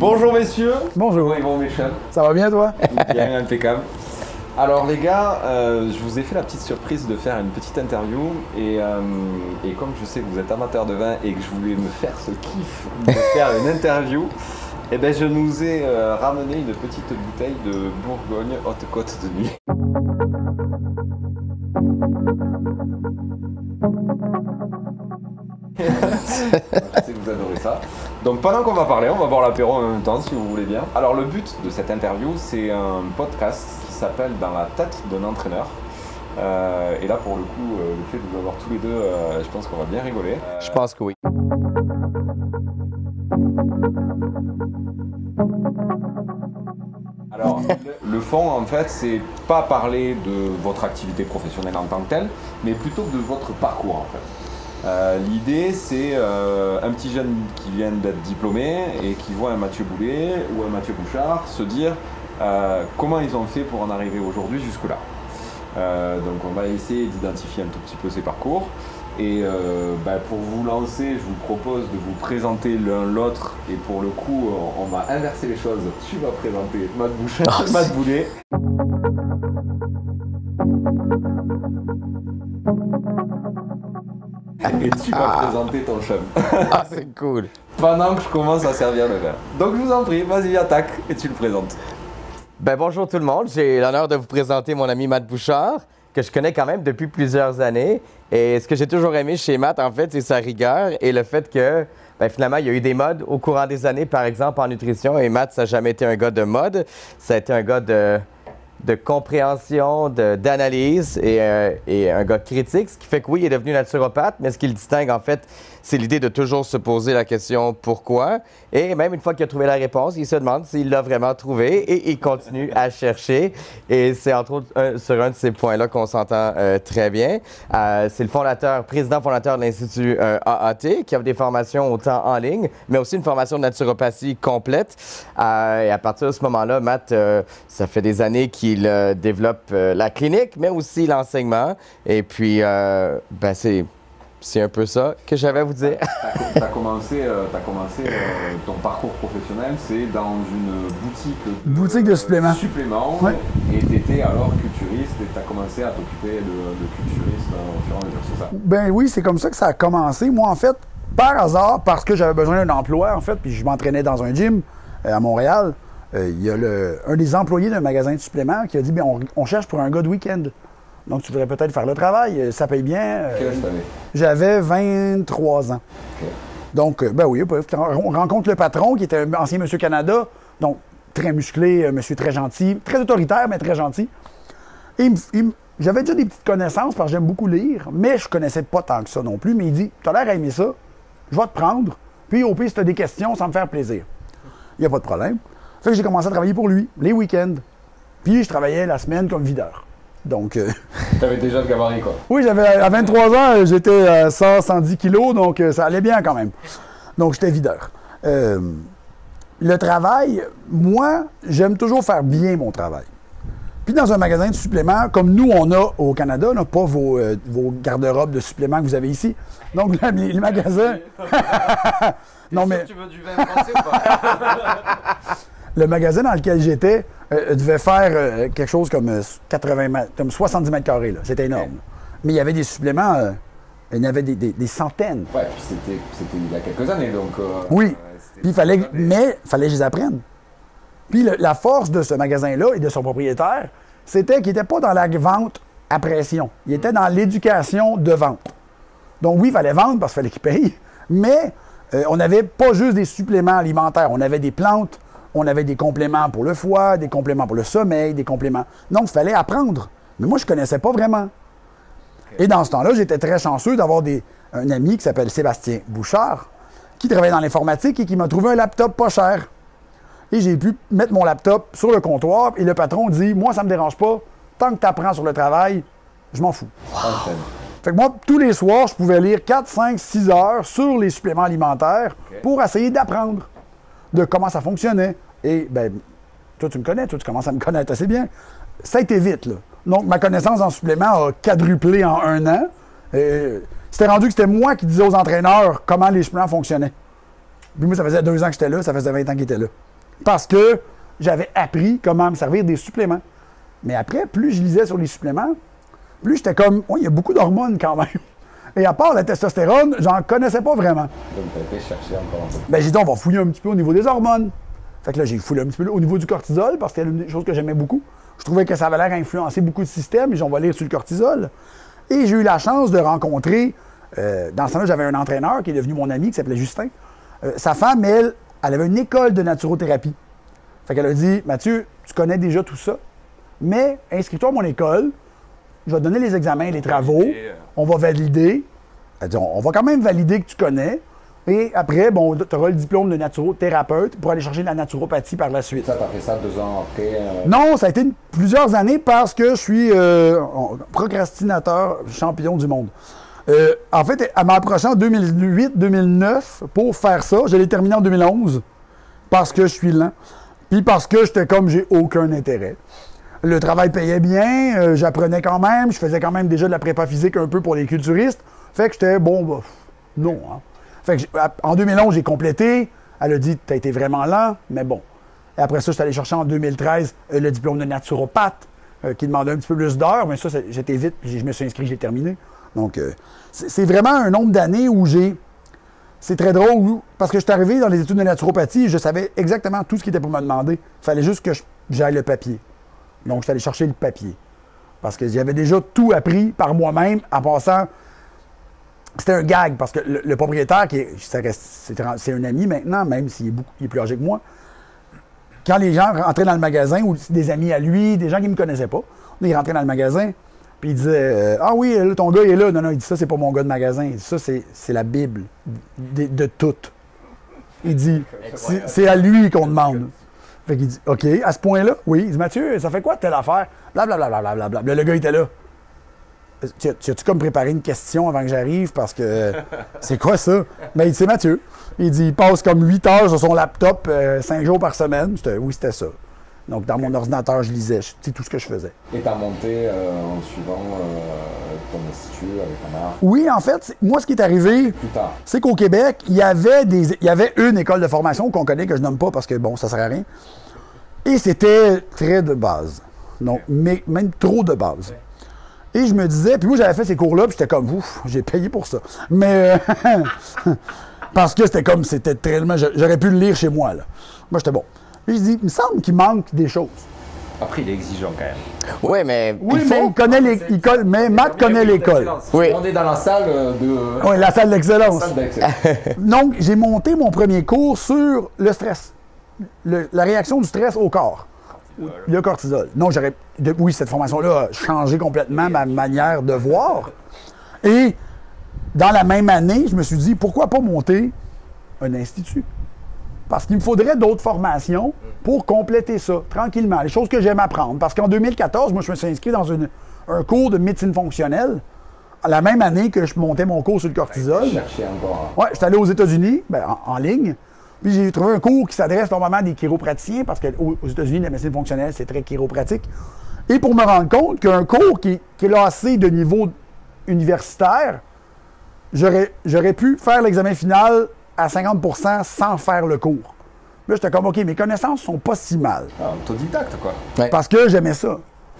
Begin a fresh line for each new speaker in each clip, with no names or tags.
Bonjour messieurs.
Bonjour.
Comment ils vont Michel?
Ça va bien toi?
Bien, impeccable. Alors les gars, je vous ai fait la petite surprise de faire une petite interview et comme je sais que vous êtes amateur de vin et que je voulais me faire ce kiff de faire une interview, eh ben je nous ai ramené une petite bouteille de Bourgogne Haute Côte de Nuit. Je sais que vous adorez ça. Donc pendant qu'on va parler, on va boire l'apéro en même temps si vous voulez bien. Alors le but de cette interview, c'est un podcast qui s'appelle Dans la tête d'un entraîneur. Et là pour le coup, le fait de vous avoir tous les deux, je pense qu'on va bien rigoler.
Je pense que oui.
Alors le fond en fait, c'est pas parler de votre activité professionnelle en tant que telle, mais plutôt de votre parcours en fait. L'idée, c'est un petit jeune qui vient d'être diplômé et qui voit un Mathieu Boulet ou un Mathieu Bouchard se dire comment ils ont fait pour en arriver aujourd'hui jusque-là. Donc on va essayer d'identifier un tout petit peu ces parcours. Et pour vous lancer, je vous propose de vous présenter l'un l'autre. Et pour le coup, on va inverser les choses. Tu vas présenter Matt Bouchard, Matt Boulet. Et tu vas présenter ton chum.
Ah, c'est cool.
Pendant que je commence à servir le verre. Donc je vous en prie, vas-y, attaque et tu le présentes.
Ben bonjour tout le monde. J'ai l'honneur de vous présenter mon ami Matt Bouchard, que je connais quand même depuis plusieurs années. Et ce que j'ai toujours aimé chez Matt, en fait, c'est sa rigueur et le fait que, finalement, il y a eu des modes au courant des années, par exemple, en nutrition. Et Matt, ça n'a jamais été un gars de mode. Ça a été un gars de compréhension, d'analyse et un gars critique, ce qui fait que oui, il est devenu naturopathe, mais ce qui le distingue en fait, c'est l'idée de toujours se poser la question pourquoi. Et même une fois qu'il a trouvé la réponse, il se demande s'il l'a vraiment trouvé et il continue à chercher. Et c'est entre autres sur un de ces points-là qu'on s'entend très bien. C'est le président fondateur de l'Institut AAT, qui offre des formations autant en ligne, mais aussi une formation de naturopathie complète. Et à partir de ce moment-là, Matt, ça fait des années qu'il développe la clinique, mais aussi l'enseignement. Et puis, c'est un peu ça que j'avais à vous dire.
Tu as commencé ton parcours professionnel, c'est dans une boutique
de suppléments.
Ouais. Et tu étais alors culturiste et tu as commencé à t'occuper de culturiste au fur et à mesure, c'est ça? Ben
oui, c'est comme ça que ça a commencé. Moi, en fait, par hasard, parce que j'avais besoin d'un emploi, en fait, puis je m'entraînais dans un gym à Montréal, il y a un des employés d'un magasin de suppléments qui a dit on cherche pour un gars de week-end. Donc, tu voudrais peut-être faire le travail, ça paye bien.
Quel âge t'avais?
J'avais 23 ans.
Okay.
Donc, oui, on rencontre le patron qui était un ancien Monsieur Canada, donc très musclé, monsieur très gentil, très autoritaire, mais très gentil. Et j'avais déjà des petites connaissances parce que j'aime beaucoup lire, mais je connaissais pas tant que ça non plus. Mais il dit, tu as l'air à aimer ça, je vais te prendre, puis au pire, si tu as des questions, ça me fait plaisir. Il n'y a pas de problème. Fait que j'ai commencé à travailler pour lui, les week-ends. Puis je travaillais la semaine comme videur. Donc.
Tu avais déjà le gabarit, quoi.
Oui, à 23 ans, j'étais à 110 kilos, donc ça allait bien quand même. Donc j'étais videur. Le travail, moi, j'aime toujours faire bien mon travail. Puis dans un magasin de suppléments, comme nous, on a au Canada, on n'a pas vos garde-robes de suppléments que vous avez ici. Donc les magasins.
Non, mais. Tu veux du vin français ou pas?
Le magasin dans lequel j'étais devait faire quelque chose comme 70 mètres carrés. C'était énorme. Okay. Mais il y avait des suppléments, il y en avait des centaines.
Ouais, puis c'était il y a quelques années, donc...
oui, puis il fallait que je les apprenne. Puis la force de ce magasin-là et de son propriétaire, c'était qu'il n'était pas dans la vente à pression. Il était dans l'éducation de vente. Donc oui, il fallait vendre parce qu'il fallait qu'il paye, mais on n'avait pas juste des suppléments alimentaires. On avait des plantes, on avait des compléments pour le foie, des compléments pour le sommeil, des compléments... Donc, il fallait apprendre. Mais moi, je ne connaissais pas vraiment. Okay. Et dans ce temps-là, j'étais très chanceux d'avoir un ami qui s'appelle Sébastien Bouchard, qui travaillait dans l'informatique et qui m'a trouvé un laptop pas cher. Et j'ai pu mettre mon laptop sur le comptoir et le patron dit « Moi, ça ne me dérange pas. Tant que tu apprends sur le travail, je m'en fous. Wow. » Fait que moi, tous les soirs, je pouvais lire 4, 5, 6 heures sur les suppléments alimentaires pour essayer d'apprendre de comment ça fonctionnait. Et, toi, tu me connais, toi, tu commences à me connaître assez bien. Ça a été vite, là. Donc, ma connaissance en supplément a quadruplé en 1 an. C'était rendu que c'était moi qui disais aux entraîneurs comment les suppléments fonctionnaient. Puis moi, ça faisait 2 ans que j'étais là, ça faisait 20 ans qu'il était là. Parce que j'avais appris comment me servir des suppléments. Mais après, plus je lisais sur les suppléments, plus j'étais comme, il y a beaucoup d'hormones quand même. Et à part la testostérone, j'en connaissais pas vraiment.
Donc, tu as été chercher encore un peu.
Ben, j'ai dit, on va fouiller un petit peu au niveau des hormones. Fait que là, j'ai fouillé un petit peu au niveau du cortisol, parce que c'était une des choses que j'aimais beaucoup. Je trouvais que ça avait l'air d'influencer beaucoup de systèmes, et on va lire sur le cortisol. Et j'ai eu la chance de rencontrer, dans ce temps-là, j'avais un entraîneur qui est devenu mon ami, qui s'appelait Justin. Sa femme, elle avait une école de naturothérapie. Fait qu'elle a dit, Mathieu, tu connais déjà tout ça, mais inscris-toi à mon école, je vais te donner les examens, les travaux, on va valider. Elle dit, on va quand même valider que tu connais. Et après, bon, tu auras le diplôme de naturothérapeute pour aller chercher de la naturopathie par la suite.
Ça, tu as fait ça 2 ans après?
Non, ça a été plusieurs années parce que je suis procrastinateur champion du monde. En fait, elle m'a approché en 2008-2009 pour faire ça. Je l'ai terminé en 2011 parce que je suis lent. Puis parce que j'étais comme, j'ai aucun intérêt. Le travail payait bien, j'apprenais quand même, je faisais quand même déjà de la prépa physique un peu pour les culturistes. Fait que j'étais, bon, bah, non. Hein. Fait que en 2011, j'ai complété. Elle a dit, t'as été vraiment lent, mais bon. Et après ça, je suis allé chercher en 2013 le diplôme de naturopathe, qui demandait un petit peu plus d'heures, mais ça, j'étais vite, puis je me suis inscrit, j'ai terminé. Donc, c'est vraiment un nombre d'années où j'ai... C'est très drôle, parce que je suis arrivé dans les études de naturopathie, je savais exactement tout ce qui était pour me demander. Il fallait juste que j'aille le papier. Donc, je suis allé chercher le papier. Parce que j'avais déjà tout appris par moi-même, en passant... C'était un gag, parce que le propriétaire, c'est un ami maintenant, même s'il est plus âgé que moi, quand les gens rentraient dans le magasin, ou des amis à lui, des gens qui ne me connaissaient pas, ils rentraient dans le magasin, puis ils disaient ah oui, là, ton gars il est là. Non, il dit ça, c'est pas mon gars de magasin. Il dit ça, c'est la Bible de tout. Il dit c'est à lui qu'on demande. Fait qu'il dit OK, à ce point-là, oui. Il dit Mathieu, ça fait quoi telle affaire? Blablabla. Le gars était là. Tu as-tu comme préparé une question avant que j'arrive? Parce que c'est quoi ça? Mais il dit, c'est Mathieu. Il dit, il passe comme 8 heures sur son laptop 5 jours par semaine. Oui, c'était ça. Donc, dans mon ordinateur, je lisais. C'est tout ce que je faisais.
Et tu as monté en suivant ton institut avec un art?
Oui, en fait, moi, ce qui est arrivé, c'est qu'au Québec, il y avait une école de formation qu'on connaît, que je nomme pas parce que, bon, ça sert à rien. Et c'était très de base. Donc, mais même trop de base. Et je me disais, puis moi j'avais fait ces cours-là, puis j'étais comme, ouf, j'ai payé pour ça. Mais, parce que c'était tellement, j'aurais pu le lire chez moi, là. Moi j'étais bon. Puis je dis, il me semble qu'il manque des choses.
Après, il est exigeant quand même.
Oui, mais.
Oui, mais il connaît mais Matt connaît l'école.
Oui. On est dans la salle de.
Oui, la salle d'excellence. Donc, j'ai monté mon premier cours sur le stress. La réaction du stress au corps. Le cortisol. Non, oui, cette formation-là a changé complètement ma manière de voir. Et dans la même année, je me suis dit, pourquoi pas monter un institut? Parce qu'il me faudrait d'autres formations pour compléter ça, tranquillement. Les choses que j'aime apprendre. Parce qu'en 2014, moi, je me suis inscrit dans un cours de médecine fonctionnelle, la même année que je montais mon cours sur le cortisol. Oui, j'étais allé aux États-Unis, en ligne. Puis j'ai trouvé un cours qui s'adresse normalement à des chiropraticiens, parce qu'aux États-Unis, la médecine fonctionnelle, c'est très chiropratique. Et pour me rendre compte qu'un cours qui est lancé de niveau universitaire, j'aurais pu faire l'examen final à 50% sans faire le cours. Là, j'étais comme, OK, mes connaissances sont pas si mal.
Autodidacte, quoi.
Ouais.
Parce que j'aimais ça.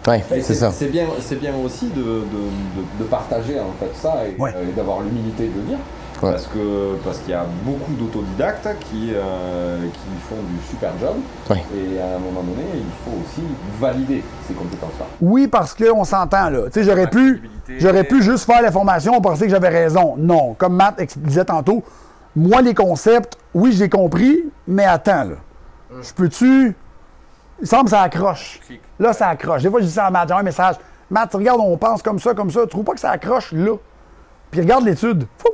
Oui, c'est ça.
C'est bien aussi de partager, en fait, ça, et d'avoir l'humilité de le dire. Ouais. Parce qu'il y a beaucoup d'autodidactes qui font du super job. Ouais. Et à un moment donné, il faut aussi valider ces compétences-là.
Oui, parce qu'on s'entend là. Tu sais, j'aurais pu juste faire la formation, penser que j'avais raison. Non. Comme Matt disait tantôt, moi, les concepts, oui, j'ai compris, mais attends, là. Je peux-tu... Il semble que ça accroche. Là, ça accroche. Des fois, je dis ça à Matt, j'ai un message. Matt, regarde, on pense comme ça. Tu trouves pas que ça accroche là? Puis regarde l'étude. Fou!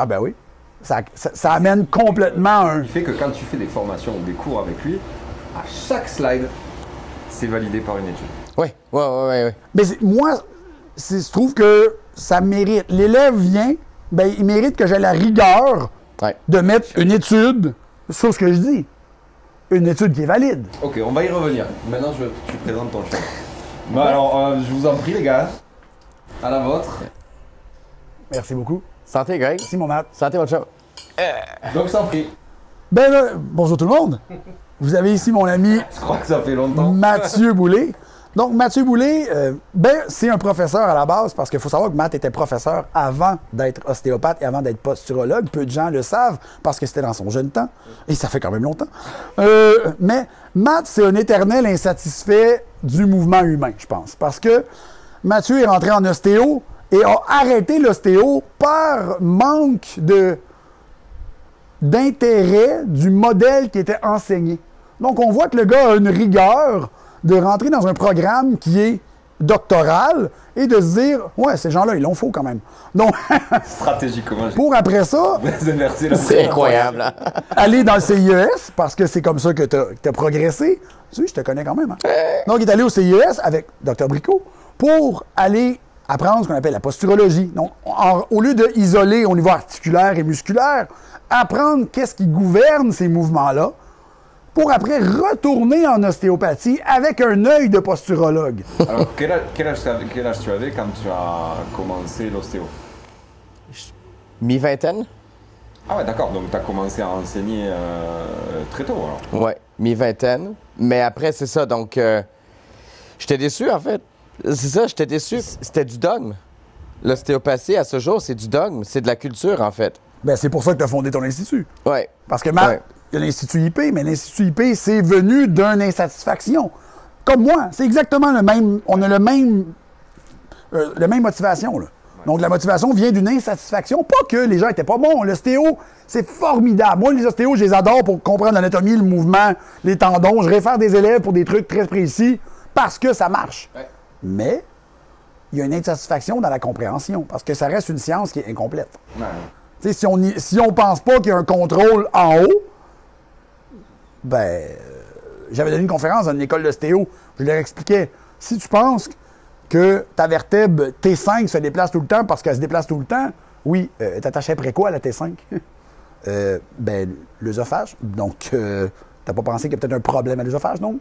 Ah ben oui, ça amène complètement un...
Il fait que quand tu fais des formations ou des cours avec lui, à chaque slide, c'est validé par une étude.
Oui.
Mais moi, je trouve que ça mérite. L'élève vient, ben il mérite que j'ai la rigueur de mettre une étude sur ce que je dis. Une étude qui est valide.
OK, on va y revenir. Maintenant, tu présentes ton chemin. Bon, alors, je vous en prie, les gars. À la vôtre.
Merci beaucoup.
Santé, Greg.
Merci, mon Matt.
Santé, mon chum.
Donc, sans prix.
Ben là, bonjour tout le monde. Vous avez ici mon ami
Je crois que ça fait longtemps.
Mathieu Boulay. Donc, Mathieu Boulay, c'est un professeur à la base, parce qu'il faut savoir que Matt était professeur avant d'être ostéopathe et avant d'être posturologue. Peu de gens le savent, parce que c'était dans son jeune temps. Et ça fait quand même longtemps. Mais Matt, c'est un éternel insatisfait du mouvement humain, je pense. Parce que Mathieu est rentré en ostéo et a arrêté l'ostéo par manque d'intérêt du modèle qui était enseigné. Donc, on voit que le gars a une rigueur de rentrer dans un programme qui est doctoral et de se dire, ouais, ces gens-là, ils l'ont faux quand même. Donc,
Stratégiquement,
pour après ça,
C'est incroyable. Hein?
aller dans le CIES, parce que c'est comme ça que tu as progressé. Tu sais, je te connais quand même. Hein? Donc, il est allé au CIES avec Dr. Bricot pour aller apprendre ce qu'on appelle la posturologie. Donc, au lieu d'isoler au niveau articulaire et musculaire, apprendre qu'est-ce qui gouverne ces mouvements-là, pour après retourner en ostéopathie avec un œil de posturologue.
Alors, quel âge tu avais quand tu as commencé l'ostéo?
Mi-vingtaine?
Ah ouais, d'accord. Donc, tu as commencé à enseigner très tôt, alors.
Ouais, mi-vingtaine. Mais après, c'est ça. Donc, j'étais déçu, en fait. C'est ça, j'étais déçu. C'était du dogme. L'ostéopathie, à ce jour, c'est du dogme. C'est de la culture, en fait.
Ben, c'est pour ça que tu as fondé ton institut.
Ouais.
Parce que Matt, il y a l'Institut IP, mais l'Institut IP, c'est venu d'une insatisfaction. Comme moi, c'est exactement le même. On a le même motivation, là. Donc, la motivation vient d'une insatisfaction. Pas que les gens étaient pas bons. L'ostéo, c'est formidable. Moi, les ostéos, je les adore pour comprendre l'anatomie, le mouvement, les tendons. Je réfère des élèves pour des trucs très précis parce que ça marche.
Ouais.
Mais il y a une insatisfaction dans la compréhension parce que ça reste une science qui est incomplète.
Ouais.
Tu sais, si on pense pas qu'il y a un contrôle en haut, ben, j'avais donné une conférence dans une école d'ostéo. Je leur expliquais, si tu penses que ta vertèbre T5 se déplace tout le temps parce qu'elle se déplace tout le temps, oui, t'attachais après quoi à la T5? Ben, l'œsophage. Donc, t'as pas pensé qu'il y a peut-être un problème à l'œsophage, donc?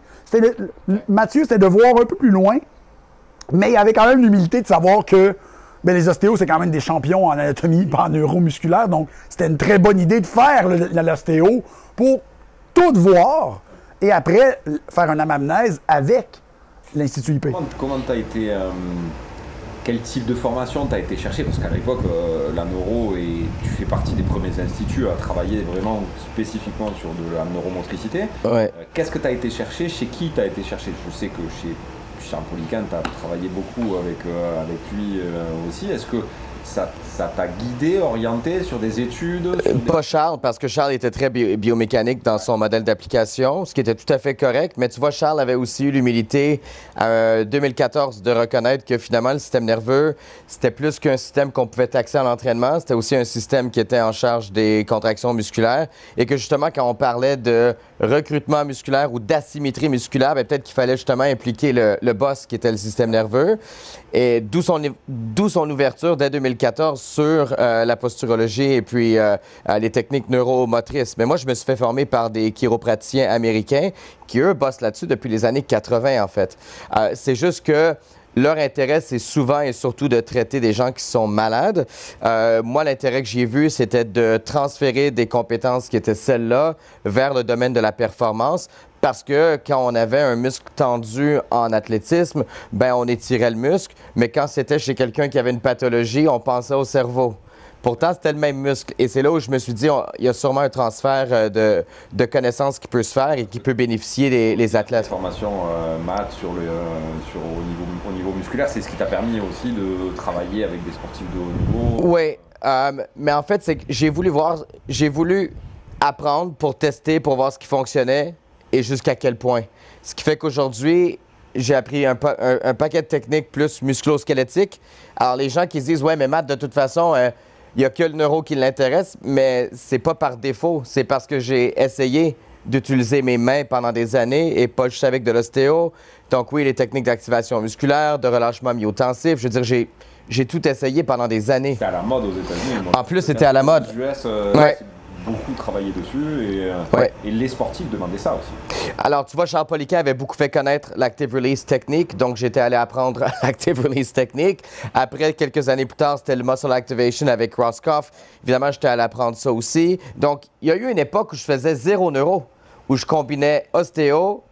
Mathieu, c'était de voir un peu plus loin, mais il avait quand même l'humilité de savoir que ben, les ostéos, c'est quand même des champions en anatomie et en neuromusculaire, donc c'était une très bonne idée de faire l'ostéo pour tout voir et après faire un anamnèse avec l'Institut IP.
Comment tu as été. Quel type de formation tu as été chercher? Parce qu'à l'époque, la neuro, et tu fais partie des premiers instituts à travailler vraiment spécifiquement sur de la neuromotricité.
Ouais.
Qu'est-ce que tu as été chercher? Chez qui tu as été chercher? Je sais que chez Charles Poliquin, tu as travaillé beaucoup avec lui aussi. Est-ce que ça t'a guidé, orienté sur des études?
Pas Charles, parce que Charles était très biomécanique dans son modèle d'application, ce qui était tout à fait correct. Mais tu vois, Charles avait aussi eu l'humilité, en 2014, de reconnaître que finalement, le système nerveux, c'était plus qu'un système qu'on pouvait taxer en entraînement. C'était aussi un système qui était en charge des contractions musculaires. Et que justement, quand on parlait de recrutement musculaire ou d'asymétrie musculaire, ben, peut-être qu'il fallait justement impliquer le boss qui était le système nerveux. Et d'où son ouverture dès 2014 sur la posturologie et puis les techniques neuromotrices. Mais moi, je me suis fait former par des chiropraticiens américains qui, eux, bossent là-dessus depuis les années 80, en fait. C'est juste que leur intérêt, c'est souvent et surtout de traiter des gens qui sont malades. Moi, l'intérêt que j'ai vu, c'était de transférer des compétences qui étaient celles-là vers le domaine de la performance. Parce que quand on avait un muscle tendu en athlétisme, ben on étirait le muscle. Mais quand c'était chez quelqu'un qui avait une pathologie, on pensait au cerveau. Pourtant, c'était le même muscle. Et c'est là où je me suis dit, il y a sûrement un transfert de connaissances qui peut se faire et qui peut bénéficier les athlètes.
La formation maths au niveau musculaire, c'est ce qui t'a permis aussi de travailler avec des sportifs de haut niveau?
Oui, mais en fait, c'est que j'ai voulu apprendre pour tester, pour voir ce qui fonctionnait et jusqu'à quel point. Ce qui fait qu'aujourd'hui, j'ai appris un paquet de techniques plus musculo-squelettiques. Alors, les gens qui se disent, ouais, mais Matt, de toute façon, il n'y a que le neuro qui l'intéresse, mais c'est pas par défaut. C'est parce que j'ai essayé d'utiliser mes mains pendant des années et pas juste avec de l'ostéo. Donc, oui, les techniques d'activation musculaire, de relâchement myotensif. Je veux dire, j'ai tout essayé pendant des années.
C'était à la mode aux États-Unis.
En plus, c'était à la mode.
Aux US,
ouais.
beaucoup travaillé dessus et les sportifs demandaient ça aussi.
Alors, tu vois, Charles Poliquin avait beaucoup fait connaître l'Active Release Technique, donc j'étais allé apprendre l'Active Release Technique. Après, quelques années plus tard, c'était le Muscle Activation avec Roscoff. Évidemment, j'étais allé apprendre ça aussi. Donc, il y a eu une époque où je faisais 0 neuro, où je combinais ostéo,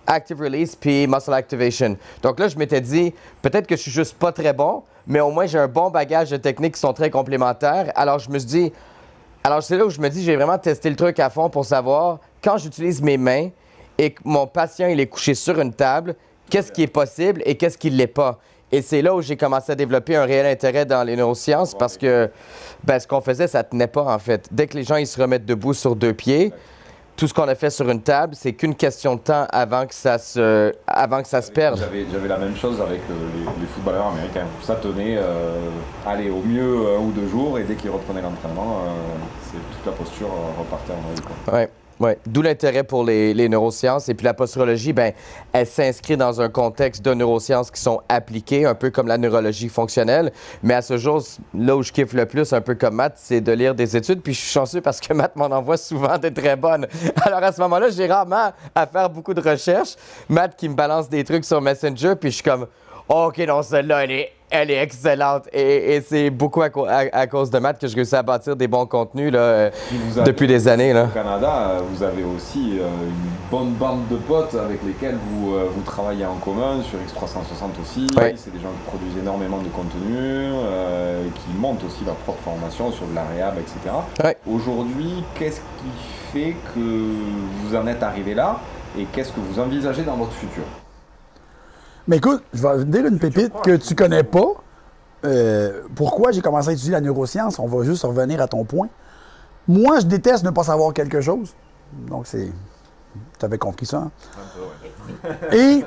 Active Release puis Muscle Activation. Donc là, je m'étais dit, peut-être que je suis juste pas très bon, mais au moins j'ai un bon bagage de techniques qui sont très complémentaires. Alors je me suis dit, alors c'est là où je me dis, j'ai vraiment testé le truc à fond pour savoir, quand j'utilise mes mains et que mon patient il est couché sur une table, qu'est-ce qui est possible et qu'est-ce qui ne l'est pas. Et c'est là où j'ai commencé à développer un réel intérêt dans les neurosciences parce que ce qu'on faisait, ça tenait pas en fait. Dès que les gens ils se remettent debout sur 2 pieds, tout ce qu'on a fait sur une table, c'est qu'une question de temps avant que ça se perde.
J'avais la même chose avec les footballeurs américains. Ça tenait, au mieux 1 ou 2 jours, et dès qu'ils reprenaient l'entraînement, toute la posture repartait en vrille.
Oui, d'où l'intérêt pour les neurosciences. Et puis la posturologie, elle s'inscrit dans un contexte de neurosciences qui sont appliquées, un peu comme la neurologie fonctionnelle. Mais à ce jour, là où je kiffe le plus, un peu comme Matt, c'est de lire des études. Puis je suis chanceux parce que Matt m'en envoie souvent de très bonnes. Alors à ce moment-là, j'ai rarement à faire beaucoup de recherches. Matt qui me balance des trucs sur Messenger, puis je suis comme, oh, OK, non, celle-là, elle est excellente. Et c'est beaucoup à cause de Matt que je réussis à bâtir des bons contenus là, depuis des années. Là.
Au Canada, vous avez aussi une bonne bande de potes avec lesquels vous travaillez en commun, sur X360 aussi.
Oui.
C'est des gens qui produisent énormément de contenu, qui montent aussi leur propre formation sur de la réhab, etc.
Oui.
Aujourd'hui, qu'est-ce qui fait que vous en êtes arrivé là et qu'est-ce que vous envisagez dans votre futur?
Mais écoute, je vais te dire une pépite que tu connais pas. Pourquoi j'ai commencé à étudier la neuroscience? On va juste revenir à ton point. Moi, je déteste ne pas savoir quelque chose. Donc, c'est... Tu avais compris ça, hein? Et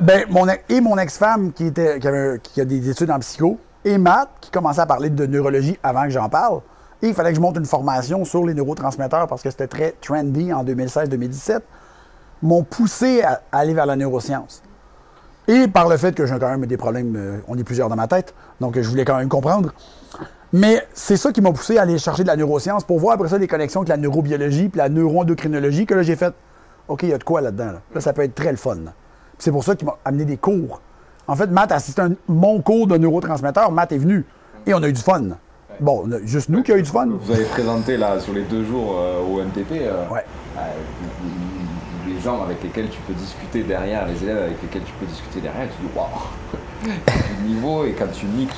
mon ex-femme qui a des études en psycho, et Matt, qui commençait à parler de neurologie avant que j'en parle, et il fallait que je monte une formation sur les neurotransmetteurs parce que c'était très trendy en 2016-2017, m'ont poussé à aller vers la neuroscience. Et par le fait que j'ai quand même des problèmes, on est plusieurs dans ma tête, donc je voulais quand même comprendre. Mais c'est ça qui m'a poussé à aller chercher de la neuroscience pour voir après ça les connexions avec la neurobiologie puis la neuroendocrinologie, que là j'ai fait, OK, il y a de quoi là-dedans. Là, là ça peut être très le fun. C'est pour ça qu'il m'a amené des cours. En fait, Matt a assisté à mon cours de neurotransmetteur, Matt est venu et on a eu du fun. Bon, juste nous qui avons eu du fun.
Vous avez présenté là sur les 2 jours au MTP.
Ouais.
Les gens avec lesquels tu peux discuter derrière, les élèves avec lesquels tu peux discuter derrière, tu dis waouh, du niveau, et quand tu mixes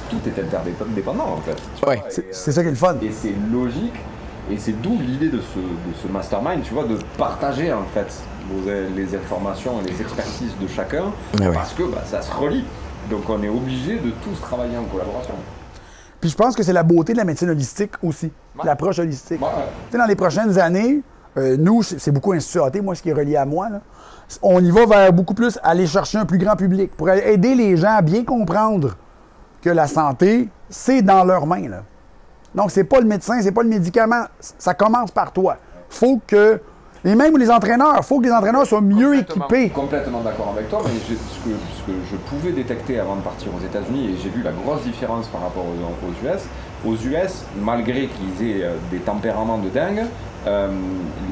tout est interdépendant en fait.
Ouais, c'est ça qui est le fun.
Et c'est logique, et c'est d'où l'idée de ce mastermind, tu vois, de partager en fait les informations et les expertises de chacun, parce que ça se relie. Donc on est obligé de tous travailler en collaboration.
Puis je pense que c'est la beauté de la médecine holistique aussi, l'approche holistique. Tu sais, dans les prochaines années, nous, c'est beaucoup Institut AT, moi, ce qui est relié à moi. Là. On y va vers beaucoup plus aller chercher un plus grand public pour aider les gens à bien comprendre que la santé, c'est dans leurs mains. Là. Donc, c'est pas le médecin, c'est pas le médicament. Ça commence par toi. Faut que... Et même les entraîneurs, il faut que les entraîneurs soient mieux équipés.
Complètement d'accord avec toi, mais ce que je pouvais détecter avant de partir aux États-Unis, et j'ai vu la grosse différence par rapport aux US, malgré qu'ils aient des tempéraments de dingue,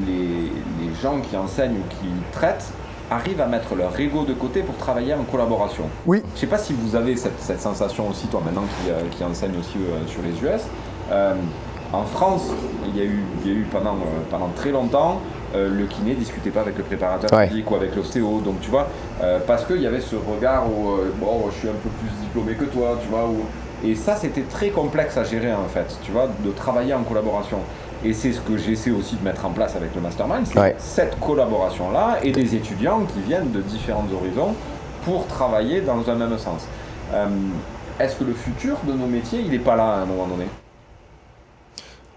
les gens qui enseignent ou qui traitent arrivent à mettre leur ego de côté pour travailler en collaboration.
Oui.
Je ne sais pas si vous avez cette sensation aussi, toi maintenant qui enseigne aussi sur les US. En France, il y a eu pendant très longtemps, le kiné ne discutait pas avec le préparateur physique ou avec l'ostéo, donc tu vois, parce qu'il y avait ce regard où je suis un peu plus diplômé que toi, tu vois, et ça c'était très complexe à gérer en fait, tu vois, de travailler en collaboration. Et c'est ce que j'essaie aussi de mettre en place avec le mastermind, c'est cette collaboration-là et des étudiants qui viennent de différents horizons pour travailler dans un même sens. Est-ce que le futur de nos métiers, il n'est pas là à un moment donné?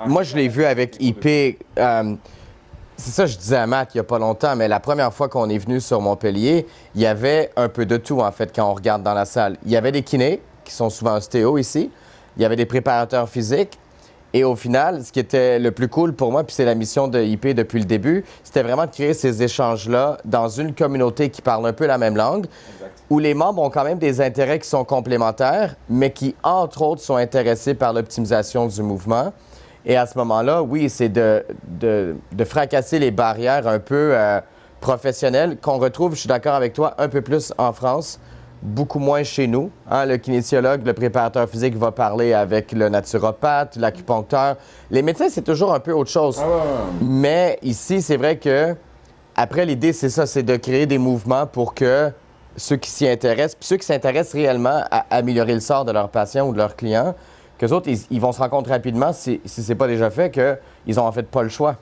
Moi, je l'ai vu avec IP. C'est ça que je disais à Matt il n'y a pas longtemps, mais la première fois qu'on est venu sur Montpellier, il y avait un peu de tout, en fait, quand on regarde dans la salle. Il y avait des kinés, qui sont souvent ostéo ici. Il y avait des préparateurs physiques. Et au final, ce qui était le plus cool pour moi, puis c'est la mission de IP depuis le début, c'était vraiment de créer ces échanges-là dans une communauté qui parle un peu la même langue, où les membres ont quand même des intérêts qui sont complémentaires, mais qui, entre autres, sont intéressés par l'optimisation du mouvement. Et à ce moment-là, oui, c'est de fracasser les barrières un peu professionnelles qu'on retrouve, je suis d'accord avec toi, un peu plus en France, beaucoup moins chez nous. Hein, le kinésiologue, le préparateur physique va parler avec le naturopathe, l'acupuncteur. Les médecins, c'est toujours un peu autre chose. Mais ici, c'est vrai que après, l'idée, c'est ça, c'est de créer des mouvements pour que ceux qui s'y intéressent, puis ceux qui s'intéressent réellement à améliorer le sort de leurs patients ou de leurs clients, qu'eux autres, ils vont se rendre compte rapidement, si ce n'est pas déjà fait, qu'ils ont en fait pas le choix.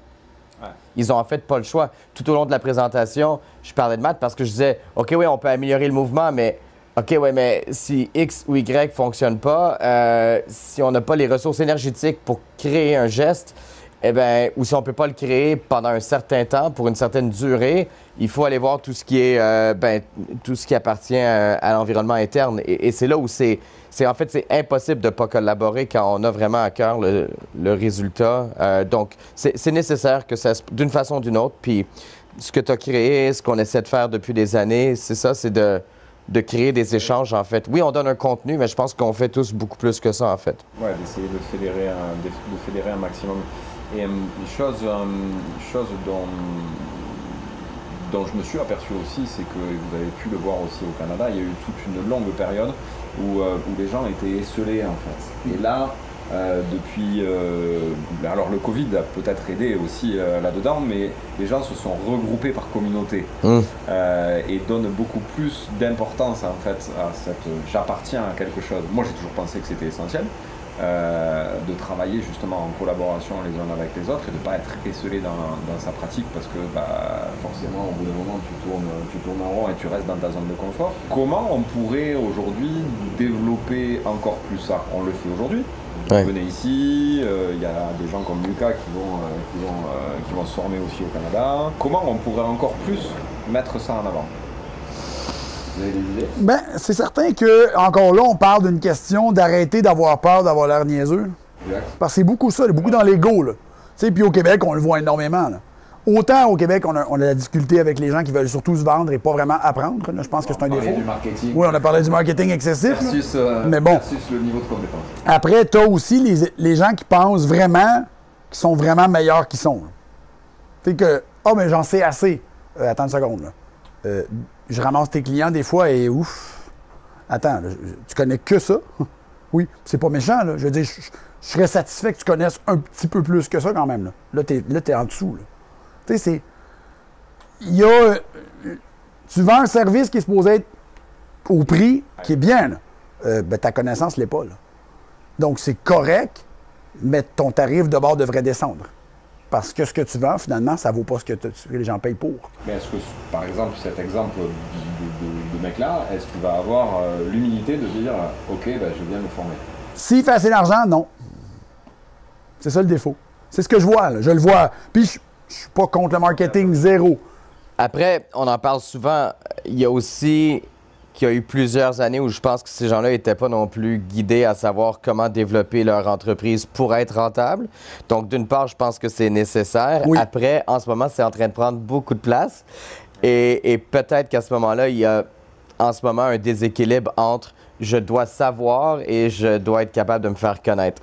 Ouais. Ils ont en fait pas le choix. Tout au long de la présentation, je parlais de maths parce que je disais, OK, oui, on peut améliorer le mouvement, mais OK, oui, mais si X ou Y ne fonctionne pas, si on n'a pas les ressources énergétiques pour créer un geste, eh bien, ou si on ne peut pas le créer pendant un certain temps, pour une certaine durée, il faut aller voir tout ce qui est, tout ce qui appartient à l'environnement interne. Et c'est là où c'est impossible de ne pas collaborer quand on a vraiment à cœur le résultat. Donc, c'est nécessaire que ça, d'une façon ou d'une autre, puis ce que tu as créé, ce qu'on essaie de faire depuis des années, c'est ça, c'est de créer des échanges, en fait. Oui, on donne un contenu, mais je pense qu'on fait tous beaucoup plus que ça, en fait.
Oui, d'essayer de fédérer un maximum. Et une chose dont je me suis aperçu aussi, c'est que vous avez pu le voir aussi au Canada, il y a eu toute une longue période où les gens étaient esselés, en fait. Et là, depuis... alors le Covid a peut-être aidé aussi là-dedans, mais les gens se sont regroupés par communauté et donnent beaucoup plus d'importance, en fait, à cette « j'appartiens à quelque chose ». Moi, j'ai toujours pensé que c'était essentiel. De travailler justement en collaboration les uns avec les autres et de ne pas être esselé dans sa pratique parce que forcément au bout d'un moment tu tournes en rond et tu restes dans ta zone de confort. Comment on pourrait aujourd'hui développer encore plus ça? On le fait aujourd'hui. Vous venez ici, il y a des gens comme Lucas qui vont se former aussi au Canada. Comment on pourrait encore plus mettre ça en avant? Vous avez des idées?
Ben, c'est certain que, encore là, on parle d'une question d'arrêter d'avoir peur d'avoir l'air niaiseux. Exact. Parce que c'est beaucoup ça, beaucoup dans l'ego, là. Tu sais, puis au Québec, on le voit énormément, là. Autant au Québec, on a la difficulté avec les gens qui veulent surtout se vendre et pas vraiment apprendre. Là, je pense que c'est un défaut.
Du marketing.
Oui, on a parlé du marketing excessif. Mais bon.
Versus le niveau de compétence.
Après, tu as aussi les gens qui pensent vraiment, qui sont vraiment meilleurs qu'ils sont. Tu sais que, mais j'en sais assez. Attends une seconde, là. Je ramasse tes clients des fois et ouf. Attends, là, tu connais que ça? Oui, c'est pas méchant, là. Je veux dire, je serais satisfait que tu connaisses un petit peu plus que ça quand même. Là, t'es en dessous, là. Tu sais, c'est... Il y a... tu vends un service qui est supposé être au prix qui est bien, là. Ta connaissance l'est pas, là. Donc, c'est correct, mais ton tarif de bord devrait descendre. Parce que ce que tu vends, finalement, ça vaut pas ce que les gens payent pour.
Mais est-ce que, par exemple, cet exemple de mec-là, est-ce qu'il va avoir l'humilité de dire « OK, je viens me former ».
S'il fait assez d'argent, non. C'est ça le défaut. C'est ce que je vois, là. Je le vois. Puis, je suis pas contre le marketing, zéro.
Après, on en parle souvent. Il y a aussi qu'il y a eu plusieurs années où je pense que ces gens-là n'étaient pas non plus guidés à savoir comment développer leur entreprise pour être rentable. Donc, d'une part, je pense que c'est nécessaire. Oui. Après, en ce moment, c'est en train de prendre beaucoup de place. Et peut-être qu'à ce moment-là, il y a en ce moment un déséquilibre entre je dois savoir et je dois être capable de me faire connaître.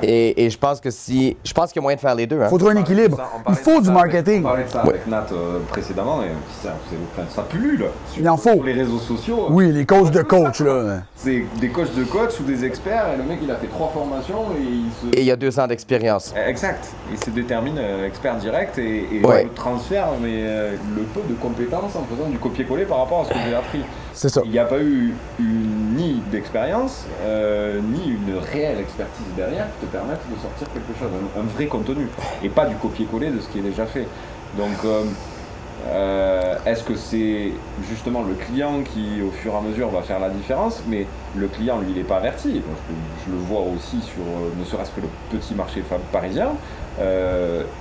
Et je pense que je pense qu'il y a moyen de faire les deux. Il
faut trouver un équilibre. Il faut du marketing.
On parlait de ça avec Nat précédemment et ça pullule là.
Il en faut.
Sur les réseaux sociaux.
Oui, les coachs de coach là.
C'est des coachs de coach ou des experts et le mec il a fait 3 formations et
il y a 2 ans d'expérience.
Exact. Il se détermine expert direct et le transfert mais le peu de compétences en faisant du copier-coller par rapport à ce que j'ai appris.
C'est ça.
Il n'y a pas eu ni d'expérience, ni une réelle expertise derrière qui te permette de sortir quelque chose, un vrai contenu, et pas du copier-coller de ce qui est déjà fait. Donc, est-ce que c'est justement le client qui, au fur et à mesure, va faire la différence? Mais le client, lui, il n'est pas averti. Je le vois aussi sur ne serait-ce que le petit marché parisien.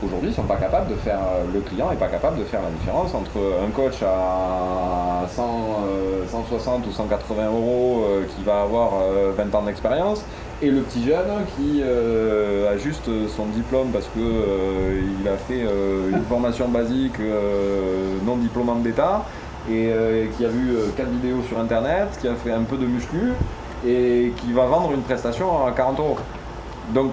Aujourd'hui, ils sont pas capables de faire. Le client n'est pas capable de faire la différence entre un coach à 160 ou 180 euros qui va avoir 20 ans d'expérience et le petit jeune qui a juste son diplôme parce que il a fait une formation basique non diplômante d'État et qui a vu 4 vidéos sur internet, qui a fait un peu de muscu et qui va vendre une prestation à 40 euros. Donc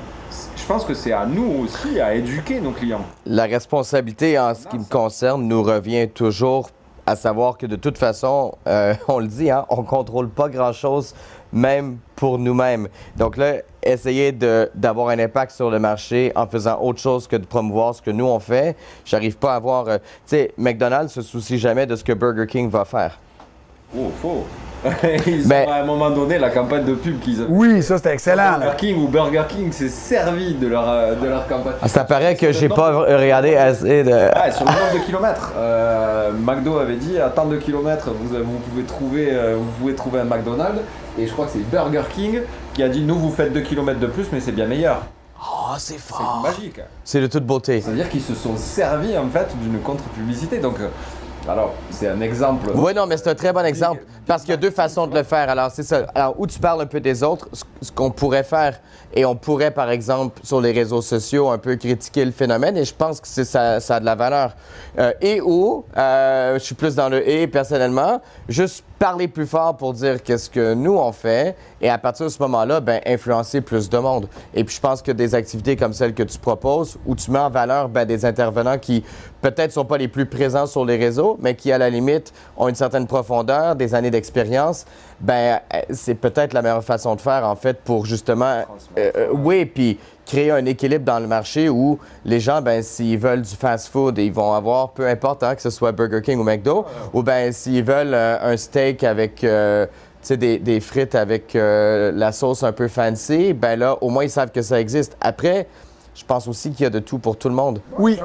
je je pense que c'est à nous aussi à éduquer nos clients.
La responsabilité en ce qui me concerne nous revient toujours à savoir que de toute façon, on le dit, hein, on ne contrôle pas grand-chose, même pour nous-mêmes. Donc là, essayer d'avoir un impact sur le marché en faisant autre chose que de promouvoir ce que nous on fait, j'arrive pas à voir... tu sais, McDonald's se soucie jamais de ce que Burger King va faire.
Oh, faux. Ils ont à un moment donné la campagne de pub qu'ils ont.
Oui, ça c'était excellent.
Burger King ou Burger King s'est servi de leur campagne.
Ça paraît que j'ai pas regardé assez de...
Ah, sur le nombre de kilomètres. McDo avait dit à tant de kilomètres vous pouvez trouver un McDonald's. Et je crois que c'est Burger King qui a dit nous vous faites 2 kilomètres de plus mais c'est bien meilleur.
Oh, c'est fort!
C'est magique.
C'est de toute beauté.
C'est-à-dire qu'ils se sont servis en fait d'une contre-publicité. Donc alors, c'est un exemple.
Oui, non, mais c'est un très bon exemple parce qu'il y a deux façons de le faire. Alors, c'est ça. Alors, où tu parles un peu des autres, ce qu'on pourrait faire, et on pourrait, par exemple, sur les réseaux sociaux, un peu critiquer le phénomène, et je pense que ça a de la valeur. Je suis plus dans le « et » personnellement, juste parler plus fort pour dire qu'est-ce que nous, on fait, et à partir de ce moment-là, ben, influencer plus de monde. Et puis, je pense que des activités comme celles que tu proposes, où tu mets en valeur des intervenants qui, peut-être, ne sont pas les plus présents sur les réseaux, mais qui, à la limite, ont une certaine profondeur, des années d'expérience, ben c'est peut-être la meilleure façon de faire, en fait, pour justement... oui, puis créer un équilibre dans le marché où les gens, ben s'ils veulent du fast-food, ils vont avoir, peu importe, hein, que ce soit Burger King ou McDo, ou ben s'ils veulent un steak avec... tu sais, des frites avec la sauce un peu fancy, ben là, au moins, ils savent que ça existe. Après, je pense aussi qu'il y a de tout pour tout le monde.
Oui,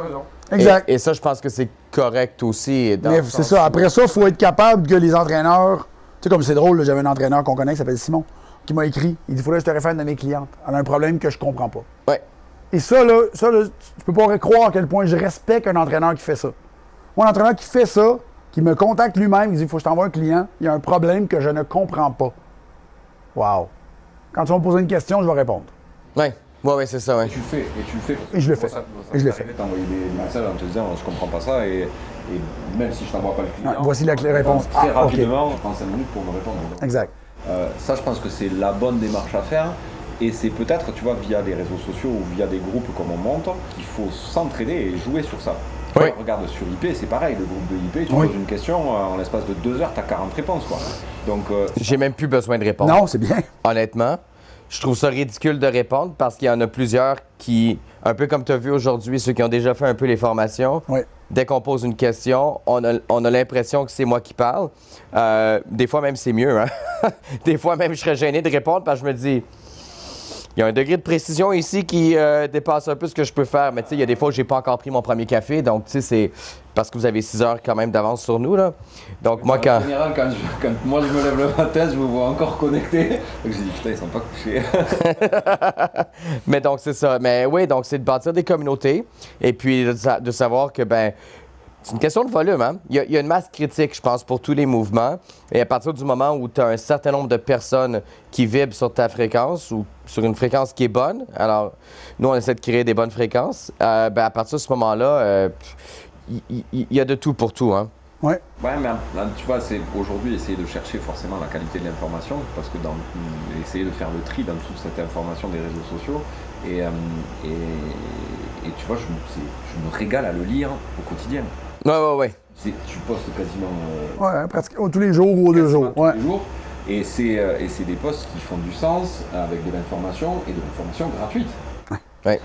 exact.
Et ça, je pense que c'est correct aussi.
Mais c'est ça. Après ça, il faut être capable que les entraîneurs... Tu sais, comme c'est drôle, j'avais un entraîneur qu'on connaît qui s'appelle Simon, qui m'a écrit. Il dit, il faudrait que je te réfère une de mes clientes. Elle a un problème que je comprends pas.
Ouais.
Et ça, là, tu peux pas croire à quel point je respecte un entraîneur qui fait ça. Moi, un entraîneur qui fait ça, qui me contacte lui-même, il dit, il faut que je t'envoie un client, il y a un problème que je ne comprends pas. Wow. Quand tu vas me poser une question, je vais répondre.
Oui. Oui, c'est ça, oui.
Et tu le fais.
Et je le fais. Et je le fais.
Tu envoyé des messages en te disant je comprends pas ça et même si je t'envoie pas le client.
Ouais, voici la réponse.
Très rapidement, je prends 5 minutes pour me répondre.
Exact.
Ça, je pense que c'est la bonne démarche à faire. Et c'est peut-être, tu vois, via les réseaux sociaux ou via des groupes comme on monte, qu'il faut s'entraider et jouer sur ça.
Oui.
Regarde sur IP, c'est pareil, le groupe de IP, tu poses une question, en l'espace de 2 heures, tu as 40 réponses. Quoi. Donc,
j'ai même plus besoin de répondre.
Non, c'est bien.
Honnêtement, je trouve ça ridicule de répondre parce qu'il y en a plusieurs qui, un peu comme tu as vu aujourd'hui, ceux qui ont déjà fait un peu les formations, dès qu'on pose une question, on a l'impression que c'est moi qui parle. Des fois même, c'est mieux. Hein? Des fois même, je serais gêné de répondre parce que je me dis... Il y a un degré de précision ici qui dépasse un peu ce que je peux faire. Mais tu sais, il y a des fois où j'ai pas encore pris mon premier café. Donc, tu sais, c'est parce que vous avez 6 heures quand même d'avance sur nous, là. Donc, moi,
en général, quand moi, je me lève le matin, je me vois encore connecté. Donc, j'ai dit, putain, ils sont pas couchés.
Mais donc, c'est ça. Mais oui, donc, c'est de bâtir des communautés. Et puis, de savoir que, ben c'est une question de volume, hein? Il y a une masse critique, je pense, pour tous les mouvements. Et à partir du moment où tu as un certain nombre de personnes qui vibrent sur ta fréquence ou sur une fréquence qui est bonne, alors nous, on essaie de créer des bonnes fréquences, à partir de ce moment-là, il y a de tout pour tout, hein?
Oui.
Ouais, mais tu vois, c'est aujourd'hui essayer de chercher forcément la qualité de l'information, parce que essayer de faire le tri dans toute cette information des réseaux sociaux. Et tu vois, je me régale à le lire au quotidien.
Ouais.
Tu postes quasiment...
ouais, pratiquement tous les jours ou aux 2 jours.
Tous les jours. Et c'est des posts qui font du sens, avec de l'information, et de l'information gratuite.
Ouais.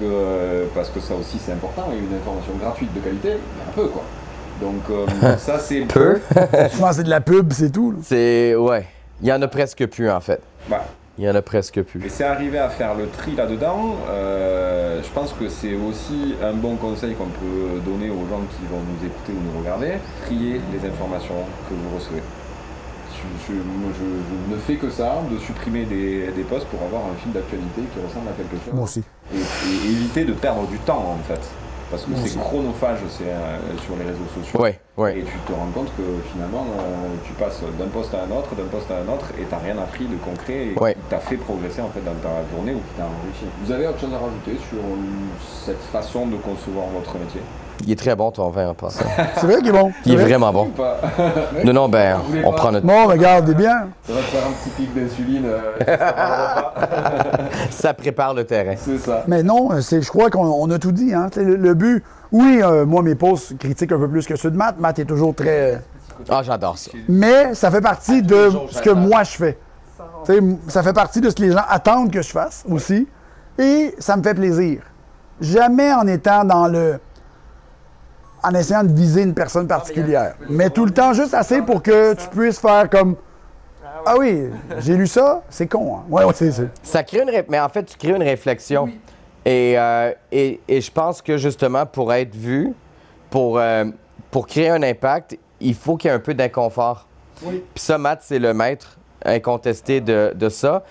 Parce que ça aussi, c'est important. Et une information gratuite de qualité, il y en a peu, quoi. Donc, ça, c'est...
Peu?
Souvent, c'est de la pub, c'est tout. Là.
C'est... Ouais. Il y en a presque plus, en fait.
Bah.
Il y en a presque plus.
Et c'est arrivé à faire le tri là-dedans. Je pense que c'est aussi un bon conseil qu'on peut donner aux gens qui vont nous écouter ou nous regarder. Trier les informations que vous recevez. Je ne fais que ça, de supprimer des posts pour avoir un fil d'actualité qui ressemble à quelque chose.
Moi aussi.
Et éviter de perdre du temps, en fait. Parce que c'est chronophage sur les réseaux sociaux.
Ouais.
Et tu te rends compte que finalement, tu passes d'un poste à un autre, et tu n'as rien appris de concret et qui t'a fait progresser en fait, dans ta journée ou qui t'a enrichi. Vous avez autre chose à rajouter sur cette façon de concevoir votre métier ?
Il est très bon ton vin en passant.
C'est vrai qu'il est bon.
Il est
vrai?
vraiment bon. Non, non, ben, on prend notre...
Bon, regarde, t'es bien.
Ça va te faire un petit pic d'insuline.
Ça prépare le terrain.
C'est ça.
Mais non, je crois qu'on a tout dit. Hein. Le but, oui, moi, mes posts critiquent un peu plus que ceux de Matt. Matt est toujours très...
Ah, j'adore ça.
Mais ça fait partie de ce que moi je fais. T'sais, ça fait partie de ce que les gens attendent que je fasse aussi. Et ça me fait plaisir. Jamais en étant dans le... en essayant de viser une personne particulière. Mais tout le temps juste assez pour que tu puisses faire comme... Ah oui, j'ai lu ça, c'est con. Hein? Ouais, c'est ça.
Ça crée mais en fait, tu crées une réflexion. Oui. Et je pense que justement, pour être vu, pour créer un impact, il faut qu'il y ait un peu d'inconfort. Oui. Puis ça, Matt, c'est le maître incontesté de ça.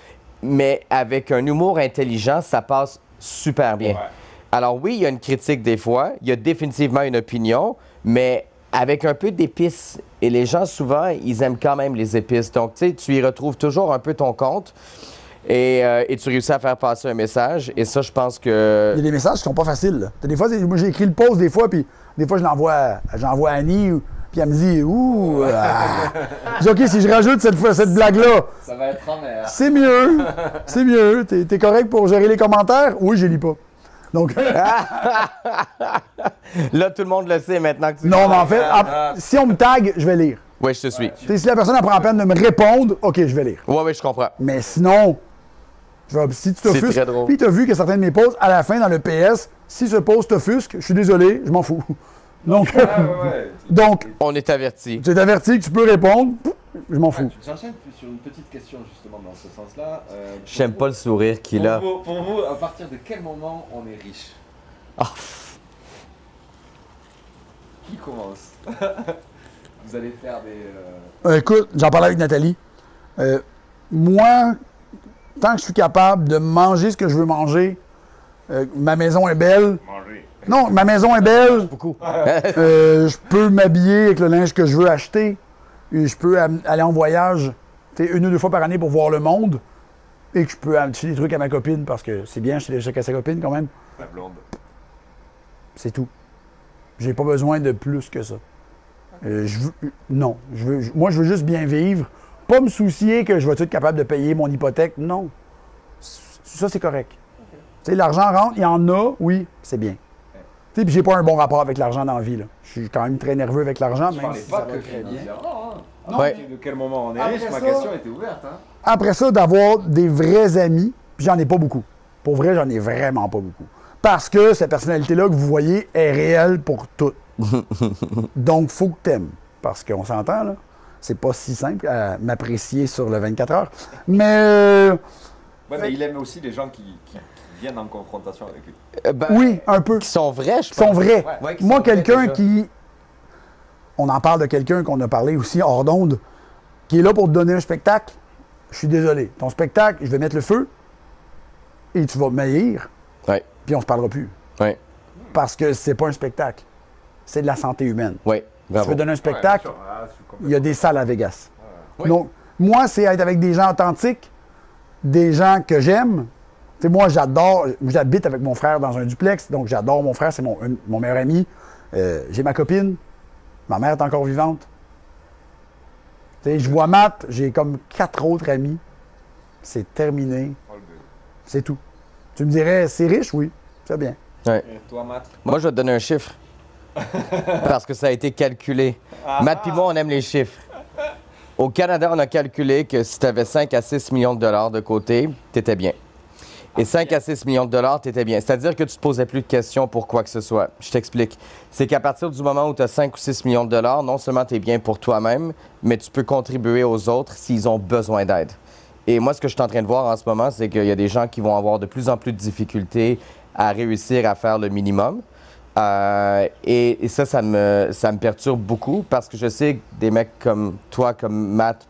Mais avec un humour intelligent, ça passe super bien. Ouais. Alors oui, il y a une critique des fois, il y a définitivement une opinion, mais avec un peu d'épices. Et les gens, souvent, ils aiment quand même les épices. Donc, tu sais, tu y retrouves toujours un peu ton compte et tu réussis à faire passer un message. Et ça, je pense que...
Il y a des messages qui sont pas faciles. Là. Des fois, moi, j'ai écrit le post des fois, puis des fois, j'envoie à Annie, puis elle me dit « Ouh! Je dis « OK, si je rajoute cette blague-là... »
Ça va être amer.
C'est mieux. C'est mieux. T'es correct pour gérer les commentaires? Oui, je les lis pas. Donc...
Là, tout le monde le sait maintenant que tu...
Non, mais en fait, si on me tag, je vais lire.
Oui, je te suis.
Si la personne prend la peine de me répondre, OK, je vais lire.
Oui, je comprends.
Mais sinon, si tu t'offusques...
C'est très drôle.
Puis tu as vu que certains de mes posts, à la fin, dans le PS, si ce post t'offusque, je suis désolé, je m'en fous. Donc, donc,
on est averti.
Tu es averti que tu peux répondre, je m'en fous.
J'enchaîne sur une petite question justement dans ce sens-là.
J'aime pas le sourire qu'il a.
Pour vous, à partir de quel moment on est riche?
Oh.
Qui commence? Vous allez faire des...
Écoute, j'en parlais avec Nathalie. Moi, tant que je suis capable de manger ce que je veux manger, ma maison est belle.
Manger.
Non, ma maison est belle.
Beaucoup.
Je peux m'habiller avec le linge que je veux acheter. Et je peux aller en voyage 1 ou 2 fois par année pour voir le monde. Et que je peux acheter des trucs à ma copine parce que c'est bien acheter des trucs à sa copine quand même.
La blonde.
C'est tout. J'ai pas besoin de plus que ça. Moi, je veux juste bien vivre. Pas me soucier que je vais être capable de payer mon hypothèque. Non. Ça, c'est correct. Okay. L'argent rentre, il y en a, oui, c'est bien. Puis j'ai pas un bon rapport avec l'argent dans la vie. Là. Je suis quand même très nerveux avec l'argent.
Je parlais pas que financièrement. Non,
ouais.
De quel moment on est riche, ma question était ouverte. Hein?
Après ça, d'avoir des vrais amis, puis j'en ai pas beaucoup. Pour vrai, j'en ai vraiment pas beaucoup. Parce que cette personnalité-là que vous voyez est réelle pour toutes. Donc, faut que t'aimes. Parce qu'on s'entend, là. C'est pas si simple à m'apprécier sur le 24 heures. Mais...
Ouais, mais il aime aussi les gens qui viennent en confrontation avec lui.
Oui, un peu.
Qui sont vrais, je pense.
Qui sont vrais.
Ouais,
moi, quelqu'un qui... On en parle de quelqu'un qu'on a parlé aussi hors d'onde, qui est là pour te donner un spectacle. Je suis désolé. Ton spectacle, je vais mettre le feu et tu vas me haïr.
Ouais.
Puis on se parlera plus.
Ouais.
Parce que c'est pas un spectacle. C'est de la santé humaine.
Oui.
Tu veux donner un spectacle, il y a des salles à Vegas.
Oui.
Donc, moi, c'est être avec des gens authentiques, des gens que j'aime. Tu sais, moi, j'habite avec mon frère dans un duplex, donc j'adore mon frère, c'est mon meilleur ami. J'ai ma copine, ma mère est encore vivante. Tu sais, je vois Matt, j'ai comme 4 autres amis. C'est terminé. C'est tout. Tu me dirais, c'est riche? Oui, c'est bien.
Ouais.
Et toi, Matt?
Moi, je vais te donner un chiffre. Parce que ça a été calculé. Matt et moi, on aime les chiffres. Au Canada, on a calculé que si tu avais 5 à 6 millions de dollars de côté, tu étais bien. Et 5 à 6 millions de dollars, tu étais bien. C'est-à-dire que tu ne te posais plus de questions pour quoi que ce soit. Je t'explique. C'est qu'à partir du moment où tu as 5 ou 6 millions de dollars, non seulement tu es bien pour toi-même, mais tu peux contribuer aux autres s'ils ont besoin d'aide. Et moi, ce que je suis en train de voir en ce moment, c'est qu'il y a des gens qui vont avoir de plus en plus de difficultés à réussir à faire le minimum. Et ça me perturbe beaucoup parce que je sais que des mecs comme toi, comme Matt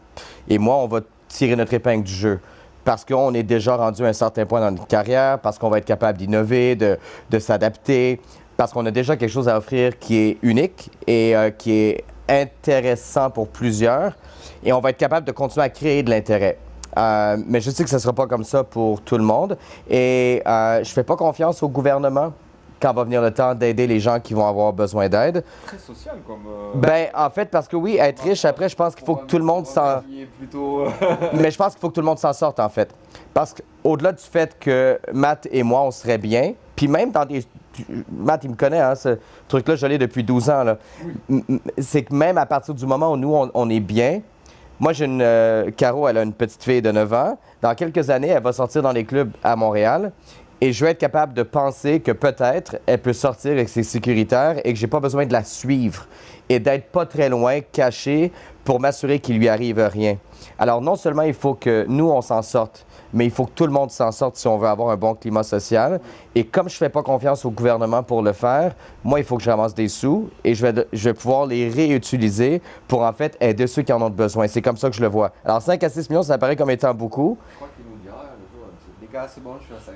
et moi, on va tirer notre épingle du jeu. Parce qu'on est déjà rendu à un certain point dans notre carrière, parce qu'on va être capable d'innover, de s'adapter, parce qu'on a déjà quelque chose à offrir qui est unique et qui est intéressant pour plusieurs. Et on va être capable de continuer à créer de l'intérêt. Mais je sais que ce ne sera pas comme ça pour tout le monde. Et je ne fais pas confiance au gouvernement quand va venir le temps d'aider les gens qui vont avoir besoin d'aide.
Très social comme.
Ben, en fait, parce que oui, être riche, après, je pense qu'il faut que tout le monde s'en...
Plutôt...
Mais je pense qu'il faut que tout le monde s'en sorte, en fait. Parce qu'au-delà du fait que Matt et moi, on serait bien, puis même dans des... Matt, il me connaît, hein, ce truc-là, je l'ai depuis 12 ans, là. C'est que même à partir du moment où nous, on est bien, moi, j'ai une... Caro, elle a une petite fille de 9 ans. Dans quelques années, elle va sortir dans les clubs à Montréal. Et je vais être capable de penser que peut-être elle peut sortir et que c'est sécuritaire et que j'ai pas besoin de la suivre et d'être pas très loin, caché, pour m'assurer qu'il lui arrive rien. Alors non seulement il faut que nous, on s'en sorte, mais il faut que tout le monde s'en sorte si on veut avoir un bon climat social. Et comme je fais pas confiance au gouvernement pour le faire, moi, il faut que je ramasse des sous et je vais pouvoir les réutiliser pour en fait aider ceux qui en ont besoin. C'est comme ça que je le vois. Alors 5 à 6 millions, ça paraît comme étant beaucoup.
Je crois qu'il nous dira le jour, les gars, c'est bon, je suis à 5.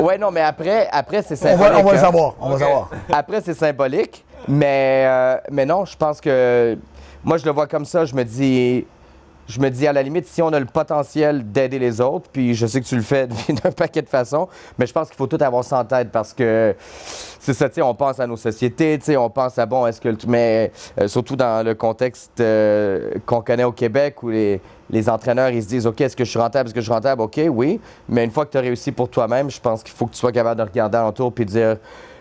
Ouais, non, mais après c'est symbolique.
On va le
hein.
savoir, on va savoir.
Après, c'est symbolique, mais non, je pense que moi, je le vois comme ça. Je me dis, à la limite, si on a le potentiel d'aider les autres, puis je sais que tu le fais d'un paquet de façons, mais je pense qu'il faut tout avoir ça en tête parce que c'est ça, tu sais, on pense à nos sociétés, tu sais, on pense à, bon, est-ce que... Mais surtout dans le contexte qu'on connaît au Québec où les entraîneurs, ils se disent, OK, est-ce que je suis rentable? Est-ce que je suis rentable? OK, oui. Mais une fois que tu as réussi pour toi-même, je pense qu'il faut que tu sois capable de regarder alentour puis de dire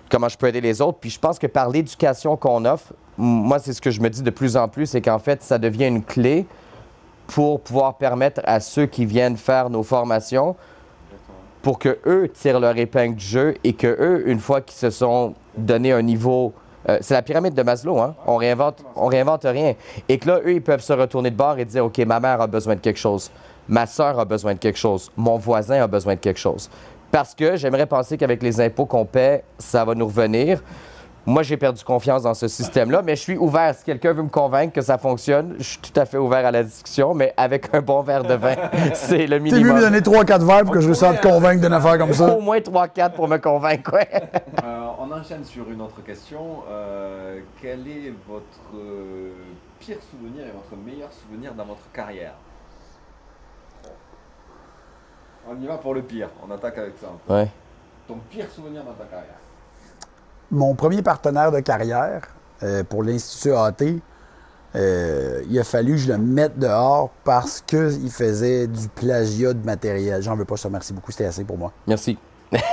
comment je peux aider les autres. Puis je pense que par l'éducation qu'on offre, moi, c'est ce que je me dis de plus en plus, c'est qu'en fait, ça devient une clé pour pouvoir permettre à ceux qui viennent faire nos formations pour qu'eux tirent leur épingle du jeu et qu'eux, une fois qu'ils se sont donné un niveau... c'est la pyramide de Maslow, hein? On réinvente rien. Et que là, eux, ils peuvent se retourner de bord et dire, OK, ma mère a besoin de quelque chose, ma sœur a besoin de quelque chose, mon voisin a besoin de quelque chose. Parce que j'aimerais penser qu'avec les impôts qu'on paie, ça va nous revenir. Moi, j'ai perdu confiance dans ce système-là, mais je suis ouvert. Si quelqu'un veut me convaincre que ça fonctionne, je suis tout à fait ouvert à la discussion, mais avec un bon verre de vin, c'est le minimum.
T'es mieux me donner 3-4 verres pour que je réussisse à te convaincre d'une affaire comme ça.
Au moins 3-4 pour me convaincre, ouais.
On enchaîne sur une autre question. Quel est votre pire souvenir et votre meilleur souvenir dans votre carrière? On y va pour le pire. On attaque avec ça.
Ouais.
Ton pire souvenir dans ta carrière?
Mon premier partenaire de carrière pour l'Institut AT, il a fallu que je le mette dehors parce qu'il faisait du plagiat de matériel. J'en veux pas, je te remercie beaucoup, c'était assez pour moi.
Merci.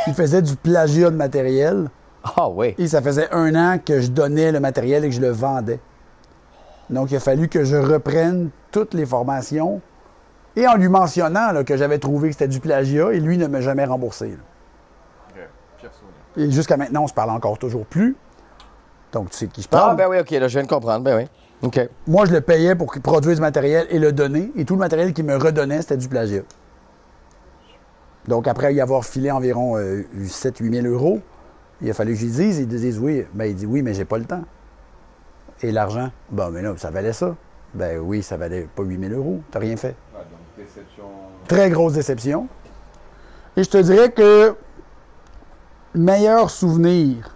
Il faisait du plagiat de matériel.
Ah oui.
Et ça faisait 1 an que je donnais le matériel et que je le vendais. Donc, il a fallu que je reprenne toutes les formations et en lui mentionnant là, que j'avais trouvé que c'était du plagiat et lui ne m'a jamais remboursé. Là.
Ok, pire souvenir.
Et jusqu'à maintenant, on se parle encore toujours plus. Donc, tu sais de qui je parle.
Ah ben oui, OK, là, je viens de comprendre. Ben oui. OK.
Moi, je le payais pour qu'il produise du matériel et le donner. Et tout le matériel qu'il me redonnait, c'était du plagiat. Donc, après y avoir filé environ 7-8 000 euros, il a fallu que je lui dise. Il disait oui. Ben, il dit oui, mais j'ai pas le temps. Et l'argent? Ben, mais là, ça valait ça. Ben oui, ça valait pas 8 000 euros. T'as rien fait.
Ouais, donc déception.
Très grosse déception. Et je te dirais que meilleur souvenir,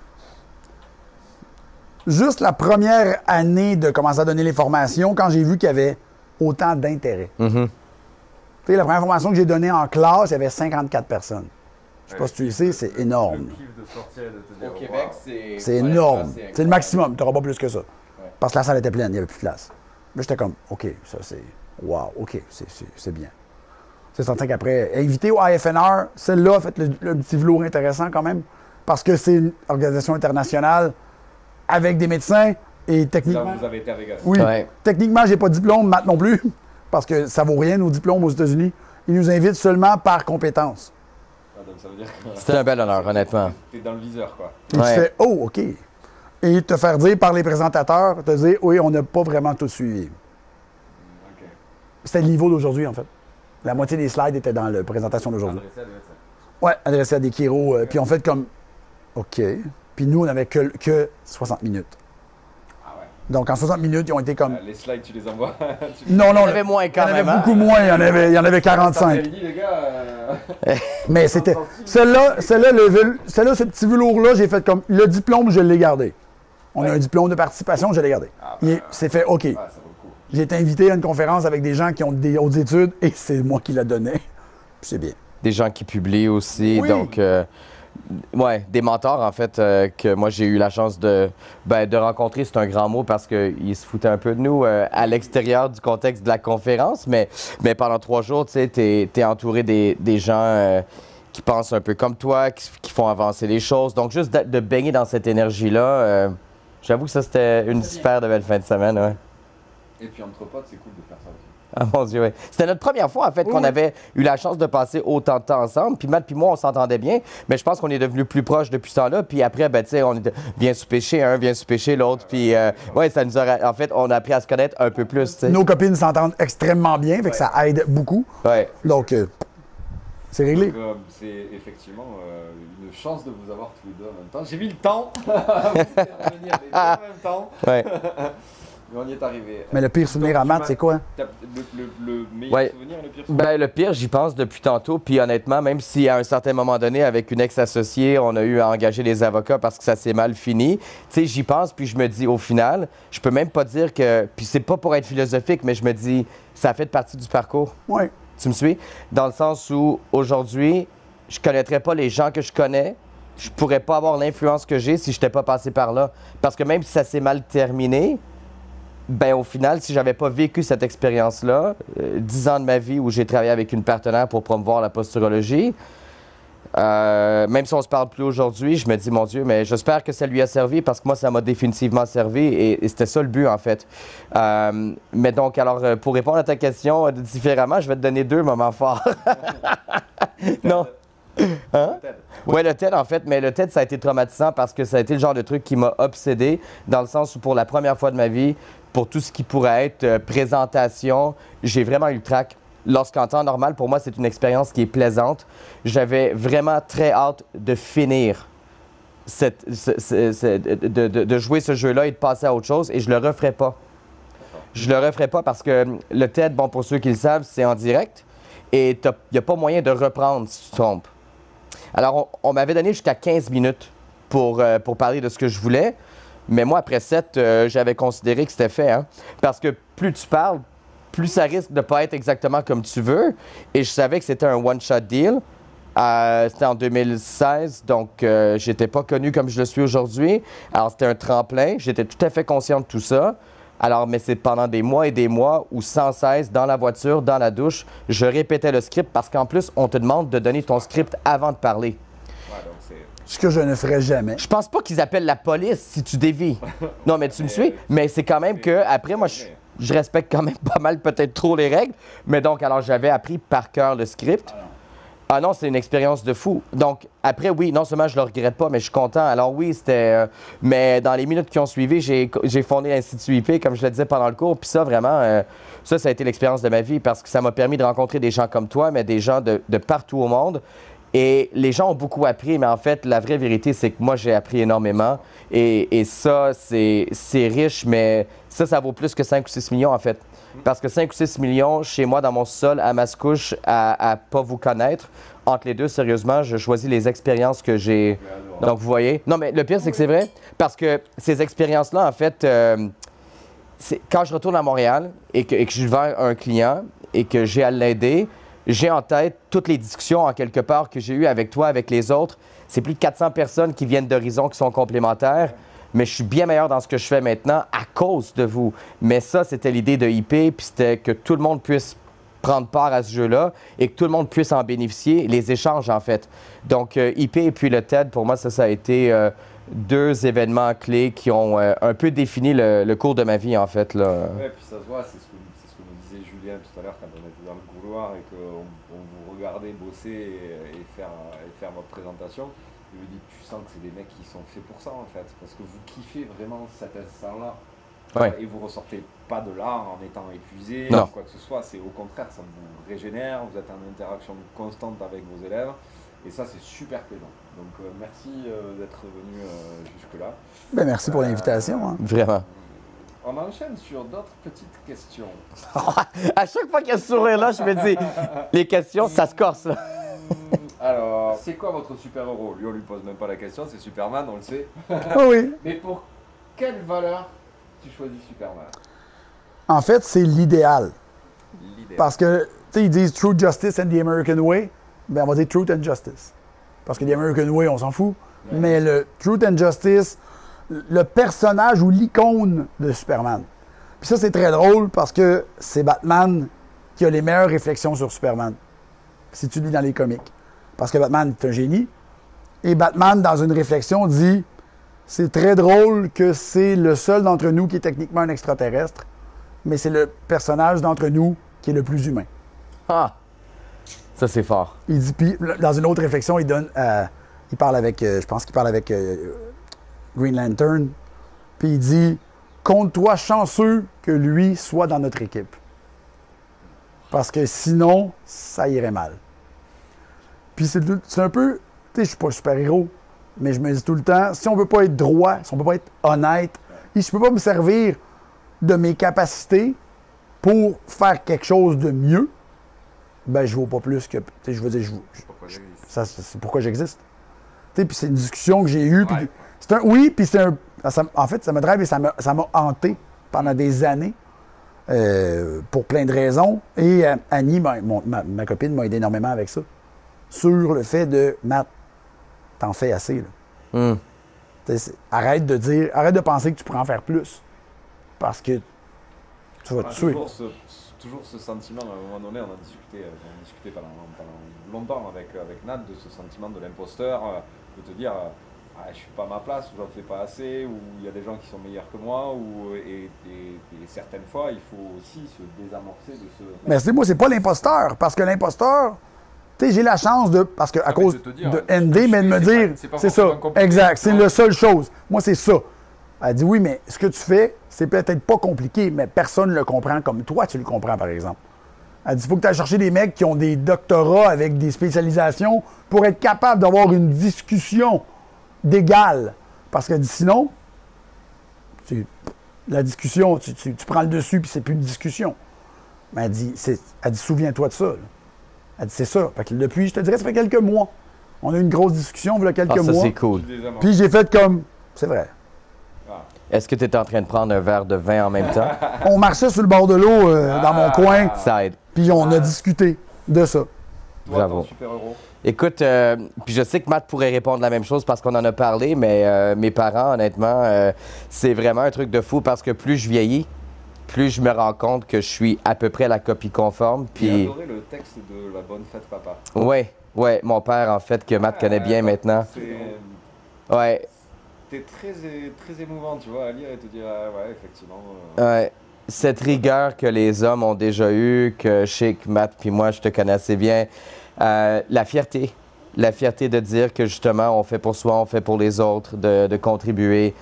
juste la première année de commencer à donner les formations, quand j'ai vu qu'il y avait autant d'intérêt.
Mm-hmm.
Tu sais, la première formation que j'ai donnée en classe, il y avait 54 personnes. Je sais pas si tu le sais, c'est énorme.
Le kiff de sortir et de te dire,
Au Québec,
wow.
C'est énorme. C'est le maximum. Tu n'auras pas plus que ça. Parce que la salle était pleine, il n'y avait plus de place. Là, j'étais comme, OK, ça c'est... Wow, OK, c'est bien. C'est certain qu'après, invité au IFNR, celle-là a fait le petit velours intéressant quand même, parce que c'est une organisation internationale avec des médecins et techniquement...
Là, vous avez été à Vegas.
Oui,
Ouais.
techniquement, j'ai pas de diplôme, Matt non plus, parce que ça vaut rien nos diplômes aux États-Unis. Ils nous invitent seulement par compétence.
Ah, donc ça veut dire que
C'était un bel honneur, honnêtement.
t'es dans le viseur, quoi.
Et tu fais, oh, OK. Et te faire dire par les présentateurs, te dire, oui, on n'a pas vraiment tout suivi.
Ok.
C'était le niveau d'aujourd'hui, en fait. La moitié des slides étaient dans la présentation d'aujourd'hui.
Adressé à des médecins.
Ouais, adressé à des chiro. Puis on fait comme, OK. Puis nous, on n'avait que 60 minutes.
Ah ouais.
Donc en 60 minutes, ils ont été comme...
Les slides, tu les envoies.
Non, non.
Il y en avait moins quand
Il y en avait
même, hein?
beaucoup moins. Il y en avait 45.
Dit, les gars,
Mais c'était... Celle-là, ce petit velours-là, j'ai fait comme... Le diplôme, je l'ai gardé. On a un diplôme de participation, je l'ai gardé. C'est fait, OK.
ça vaut le coup.
J'ai été invité à une conférence avec des gens qui ont des hautes études et c'est moi qui la donnais. Puis c'est bien.
Des gens qui publient aussi,
Oui.
donc... des mentors, en fait, que moi, j'ai eu la chance de rencontrer. C'est un grand mot parce qu'ils se foutaient un peu de nous à l'extérieur du contexte de la conférence. Mais pendant 3 jours, tu sais, t'es entouré des gens qui pensent un peu comme toi, qui font avancer les choses. Donc, juste de baigner dans cette énergie-là, j'avoue que ça, c'était une super de belle fin de semaine. Ouais.
Et puis, entre potes, c'est cool de faire ça aussi.
Ah mon Dieu, oui. C'était notre première fois, en fait, qu'on avait eu la chance de passer autant de temps ensemble. Puis Matt puis moi, on s'entendait bien, mais je pense qu'on est devenus plus proches depuis ce temps-là. Puis après, ben, tu sais, viens souper chez un, viens souper chez l'autre. Puis, ouais, ça nous a... En fait, on a appris à se connaître un peu plus, tu sais.
Nos copines s'entendent extrêmement bien, fait que ça aide beaucoup.
Ouais.
Donc, c'est réglé.
Donc, c'est effectivement une chance de vous avoir tous les deux en même temps. J'ai mis le temps à vous faire venir les deux en même temps.
Ouais.
Mais on y est arrivé.
Mais le pire souvenir à Matt, c'est quoi?
Le meilleur souvenir et le pire souvenir?
Ben, le pire, j'y pense depuis tantôt. Puis honnêtement, même si à un certain moment donné, avec une ex-associée, on a eu à engager des avocats parce que ça s'est mal fini, tu sais, j'y pense, puis je me dis, au final, je peux même pas dire que... Puis c'est pas pour être philosophique, mais je me dis, ça fait partie du parcours.
Oui.
Tu me suis? Dans le sens où, aujourd'hui, je connaîtrais pas les gens que je connais. Je pourrais pas avoir l'influence que j'ai si je n'étais pas passé par là. Parce que même si ça s'est mal terminé, ben au final, si j'avais pas vécu cette expérience-là, 10 ans de ma vie où j'ai travaillé avec une partenaire pour promouvoir la posturologie, même si on se parle plus aujourd'hui, je me dis, mon Dieu, mais j'espère que ça lui a servi parce que moi, ça m'a définitivement servi et c'était ça le but, en fait. Mais donc, alors, pour répondre à ta question différemment, je vais te donner 2 moments forts. Non. Hein? Oui, le TED, en fait. Mais le TED, ça a été traumatisant parce que ça a été le genre de truc qui m'a obsédé dans le sens où, pour la première fois de ma vie, pour tout ce qui pourrait être présentation, j'ai vraiment eu le trac. Lorsqu'en temps normal, pour moi, c'est une expérience qui est plaisante. J'avais vraiment très hâte de finir, de jouer ce jeu-là et de passer à autre chose, et je le referai pas. Je le referai pas parce que le TED, bon, pour ceux qui le savent, c'est en direct, et il n'y a pas moyen de reprendre si tu te trompes. Alors, on m'avait donné jusqu'à 15 minutes pour parler de ce que je voulais, mais moi, après 7, j'avais considéré que c'était fait, hein, parce que plus tu parles, plus ça risque de ne pas être exactement comme tu veux. Et je savais que c'était un one-shot deal. C'était en 2016, donc j'étais pas connu comme je le suis aujourd'hui. Alors, c'était un tremplin. J'étais tout à fait conscient de tout ça. Alors, mais c'est pendant des mois et des mois où, sans cesse, dans la voiture, dans la douche, je répétais le script parce qu'en plus, on te demande de donner ton script avant de parler.
Ouais, donc c'est...
Ce que je ne ferais jamais.
Je pense pas qu'ils appellent la police si tu dévis. Non, mais tu me suis? Mais c'est quand même que, après, moi, je respecte quand même pas mal, peut-être trop les règles. Mais donc, alors, j'avais appris par cœur le script. Ah non, c'est une expérience de fou. Donc, après, oui, non seulement je le regrette pas, mais je suis content. Alors oui, c'était... mais dans les minutes qui ont suivi, j'ai fondé l'Institut IP, comme je le disais pendant le cours. Puis ça, vraiment, ça a été l'expérience de ma vie parce que ça m'a permis de rencontrer des gens comme toi, mais des gens de partout au monde. Et les gens ont beaucoup appris, mais en fait, la vraie vérité, c'est que moi, j'ai appris énormément. Et ça, c'est riche, mais ça vaut plus que 5 ou 6 millions, en fait. Parce que 5 ou 6 millions, chez moi, dans mon sol, à Mascouche, à pas vous connaître, entre les deux, sérieusement, je choisis les expériences que j'ai. Donc, vous voyez? Non, mais le pire, c'est que c'est vrai. Parce que ces expériences-là, en fait, quand je retourne à Montréal et que je suis vers un client et que j'ai à l'aider, j'ai en tête toutes les discussions, en quelque part, que j'ai eues avec toi, avec les autres. C'est plus de 400 personnes qui viennent d'horizons qui sont complémentaires. Mais je suis bien meilleur dans ce que je fais maintenant à cause de vous. Mais ça, c'était l'idée de IP, puis c'était que tout le monde puisse prendre part à ce jeu-là et que tout le monde puisse en bénéficier, les échanges, en fait. Donc, IP et puis le TED, pour moi, ça a été 2 événements clés qui ont un peu défini le cours de ma vie, en fait.
Oui, puis ça se voit, c'est ce que nous disait Julien tout à l'heure quand on était dans le couloir et qu'on vous regardait bosser et faire votre présentation. Je lui dis, tu sens que c'est des mecs qui sont faits pour ça, en fait, parce que vous kiffez vraiment cet instant-là.
Ouais.
Et vous ressortez pas de là en étant épuisé
ou
quoi que ce soit. C'est au contraire, ça vous régénère, vous êtes en interaction constante avec vos élèves. Et ça, c'est super plaisant. Donc, merci d'être venu jusque-là.
Ben, merci pour l'invitation. Hein.
Vraiment.
On enchaîne sur d'autres petites questions.
À chaque fois qu'il y a ce sourire-là, je me dis, les questions, ça se corse, là.
Alors, c'est quoi votre super-héros? Lui, on lui pose même pas la question, c'est Superman, on le sait.
Oh oui.
Mais pour quelle valeur tu choisis Superman?
En fait, c'est l'idéal.
L'idéal.
Parce que, tu sais, ils disent Truth, Justice and the American Way. Ben, on va dire Truth and Justice. Parce que The American Way, on s'en fout. Mais le Truth and Justice, le personnage ou l'icône de Superman. Puis ça, c'est très drôle parce que c'est Batman qui a les meilleures réflexions sur Superman. Si tu lis dans les comics. Parce que Batman est un génie. Et Batman, dans une réflexion, dit « C'est très drôle que c'est le seul d'entre nous qui est techniquement un extraterrestre, mais c'est le personnage d'entre nous qui est le plus humain. »
Ah! Ça, c'est fort.
Il dit, puis dans une autre réflexion, il donne, il parle avec, je pense qu'il parle avec Green Lantern, puis il dit, compte-toi chanceux que lui soit dans notre équipe. Parce que sinon, ça irait mal. Puis c'est un peu, tu sais, je suis pas super-héros, mais je me dis tout le temps, si on veut pas être droit, si on peut pas être honnête, et je peux pas me servir de mes capacités pour faire quelque chose de mieux, ben je vaux pas plus que, tu sais, je veux dire, c'est pourquoi j'existe. Tu sais, puis c'est une discussion que j'ai eue, puis puis c'est un, en fait, ça me drive et ça m'a hanté pendant des années, pour plein de raisons. Et Annie, ma copine, m'a aidé énormément avec ça. Sur le fait de, Matt, t'en fais assez, là. Arrête de penser que tu pourrais en faire plus. Parce que tu vas te tuer.
Toujours ce sentiment, à un moment donné, on a discuté pendant longtemps avec Nat de ce sentiment de l'imposteur, de te dire je suis pas à ma place, ou j'en fais pas assez, ou il y a des gens qui sont meilleurs que moi, et certaines fois il faut aussi se désamorcer de ce.
Mais moi, c'est pas l'imposteur, parce que l'imposteur, tu sais, j'ai la chance de, parce que à cause de ND, mais de me dire, c'est ça, exact, c'est la seule chose. Moi, c'est ça. Elle dit oui, mais ce que tu fais, c'est peut-être pas compliqué, mais personne ne le comprend comme toi, tu le comprends, par exemple. Elle dit il faut que tu ailles chercher des mecs qui ont des doctorats avec des spécialisations pour être capable d'avoir une discussion d'égal. Parce qu'elle dit sinon, la discussion, tu prends le dessus puis c'est plus une discussion. Mais elle dit souviens-toi de ça. Là. Elle dit c'est ça. Fait que depuis, je te dirais, ça fait quelques mois. On a eu une grosse discussion il y a quelques mois.
Ça, c'est cool.
Puis j'ai fait comme, c'est vrai.
Est-ce que tu es en train de prendre un verre de vin en même temps?
On marchait sur le bord de l'eau dans mon coin.
Ça aide.
Puis on a discuté de ça.
Bravo.
Super-héros.
Écoute, puis je sais que Matt pourrait répondre la même chose parce qu'on en a parlé, mais mes parents, honnêtement, c'est vraiment un truc de fou parce que plus je vieillis, plus je me rends compte que je suis à peu près la copie conforme. Puis...
J'ai adoré le texte de La Bonne Fête, Papa.
Ouais, mon père, en fait, que Matt connaît bien maintenant. Ouais.
C'était très émouvant, tu vois, à lire et te dire, ouais, effectivement.
Ouais. Cette rigueur que les hommes ont déjà eue, que je sais que Matt puis moi, je te connais assez bien. La fierté de dire que justement, on fait pour soi, on fait pour les autres, de contribuer.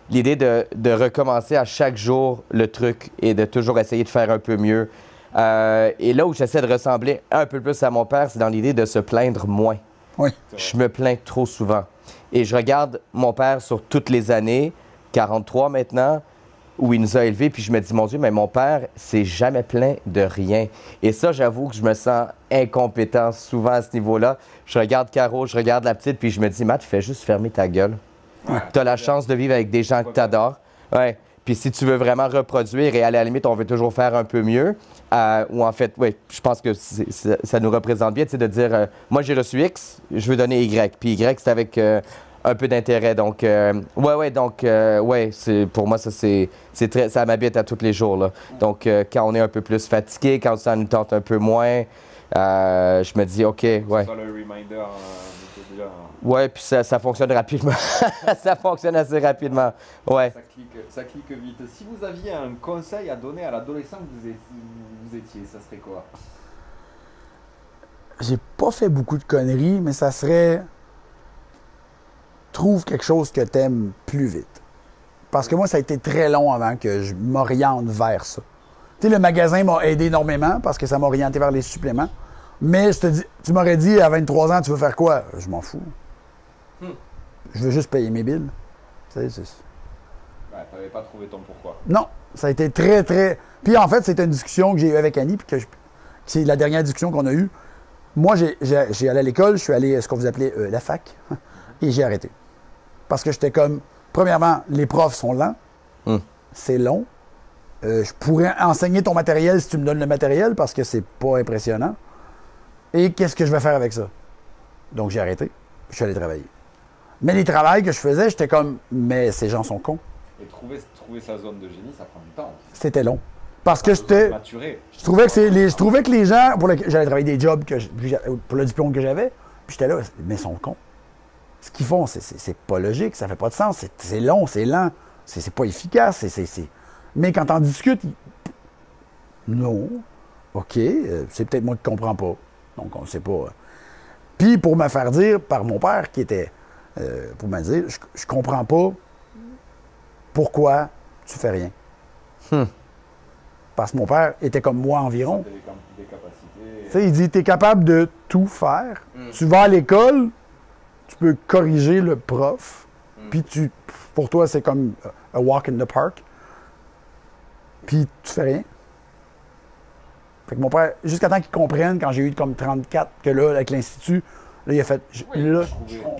L'idée de recommencer à chaque jour le truc et de toujours essayer de faire un peu mieux. Et là où j'essaie de ressembler un peu plus à mon père, c'est dans l'idée de se plaindre moins.
Oui.
Je me plains trop souvent. Et je regarde mon père sur toutes les années, 43 maintenant, où il nous a élevés, puis je me dis, mon Dieu, mais mon père s'est jamais plaint de rien. Et ça, j'avoue que je me sens incompétent souvent à ce niveau-là. Je regarde Caro, je regarde la petite, puis je me dis, Matt, fais juste fermer ta gueule. Ouais. Tu as la chance de vivre avec des gens que tu adores. Ouais. Puis si tu veux vraiment reproduire, et à la limite, on veut toujours faire un peu mieux, ou en fait, oui, je pense que ça nous représente bien, de dire, moi j'ai reçu X, je veux donner Y. Puis Y, c'est avec un peu d'intérêt. Donc, pour moi, ça m'habite à tous les jours. Là. Donc, quand on est un peu plus fatigué, quand ça nous tente un peu moins, je me dis, OK, ouais.
C'est ça le reminder.
Ouais, puis ça fonctionne rapidement. Ça fonctionne assez rapidement. Ouais.
Ça clique vite. Si vous aviez un conseil à donner à l'adolescent que vous étiez, ça serait quoi?
J'ai pas fait beaucoup de conneries, mais ça serait... Trouve quelque chose que t'aimes plus vite. Parce que moi, ça a été très long avant que je m'oriente vers ça. Tu sais, le magasin m'a aidé énormément parce que ça m'a orienté vers les suppléments. Mais je te dis, tu m'aurais dit à 23 ans, tu veux faire quoi? Je m'en fous. Je veux juste payer mes billes. Tu sais,
t'avais pas trouvé ton pourquoi.
Non, ça a été très, très... Puis en fait, c'était une discussion que j'ai eue avec Annie, puis c'est la dernière discussion qu'on a eue. Moi, j'ai allé à l'école, je suis allé à ce qu'on vous appelait la fac, et j'ai arrêté. Parce que j'étais comme... Premièrement, les profs sont lents. C'est long. Je pourrais enseigner ton matériel si tu me donnes le matériel, parce que c'est pas impressionnant. Et qu'est-ce que je vais faire avec ça? Donc, j'ai arrêté. Je suis allé travailler. Mais les travails que je faisais, j'étais comme, mais ces gens sont cons.
Et trouver sa zone de génie, ça prend du temps.
C'était long. Parce que
Maturé.
je trouvais que les gens, j'allais travailler des jobs pour le diplôme que j'avais, puis j'étais là, mais ils sont cons. Ce qu'ils font, c'est pas logique, ça fait pas de sens, c'est long, c'est lent, c'est pas efficace. Mais quand on discute, non, OK, c'est peut-être moi qui comprends pas. Donc, on ne sait pas. Puis, pour me faire dire par mon père, qui était, pour me dire, je comprends pas pourquoi tu fais rien. Parce que mon père était comme moi environ.
Des capacités.
Tu sais, il dit, tu es capable de tout faire. Tu vas à l'école, tu peux corriger le prof, puis pour toi, c'est comme a walk in the park. Puis tu fais rien. Fait que mon père, jusqu'à temps qu'il comprenne, quand j'ai eu comme 34, que là, avec l'Institut, là, il a fait.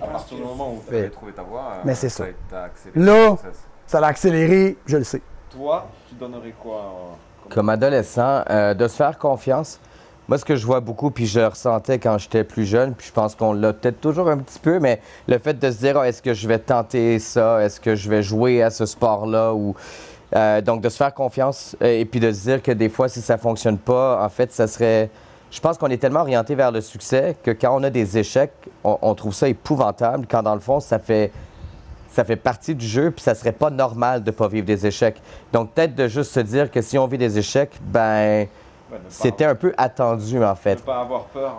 À partir du moment où tu avais trouvé ta voie,
mais c'est ça.
T'as accéléré
là,
le process.
Ça l'a accéléré, je le sais.
Toi, tu donnerais quoi
Comme adolescent, de se faire confiance. Moi, ce que je vois beaucoup, puis je le ressentais quand j'étais plus jeune, puis je pense qu'on l'a peut-être toujours un petit peu, mais le fait de se dire, oh, est-ce que je vais tenter ça? Est-ce que je vais jouer à ce sport-là? Ou donc, de se faire confiance et puis de se dire que des fois, si ça ne fonctionne pas, en fait, ça serait... Je pense qu'on est tellement orienté vers le succès que quand on a des échecs, on trouve ça épouvantable, quand dans le fond, ça fait partie du jeu, puis ça serait pas normal de pas vivre des échecs. Donc, peut-être de juste se dire que si on vit des échecs, ben, c'était un peu attendu, en fait.
Ne pas avoir peur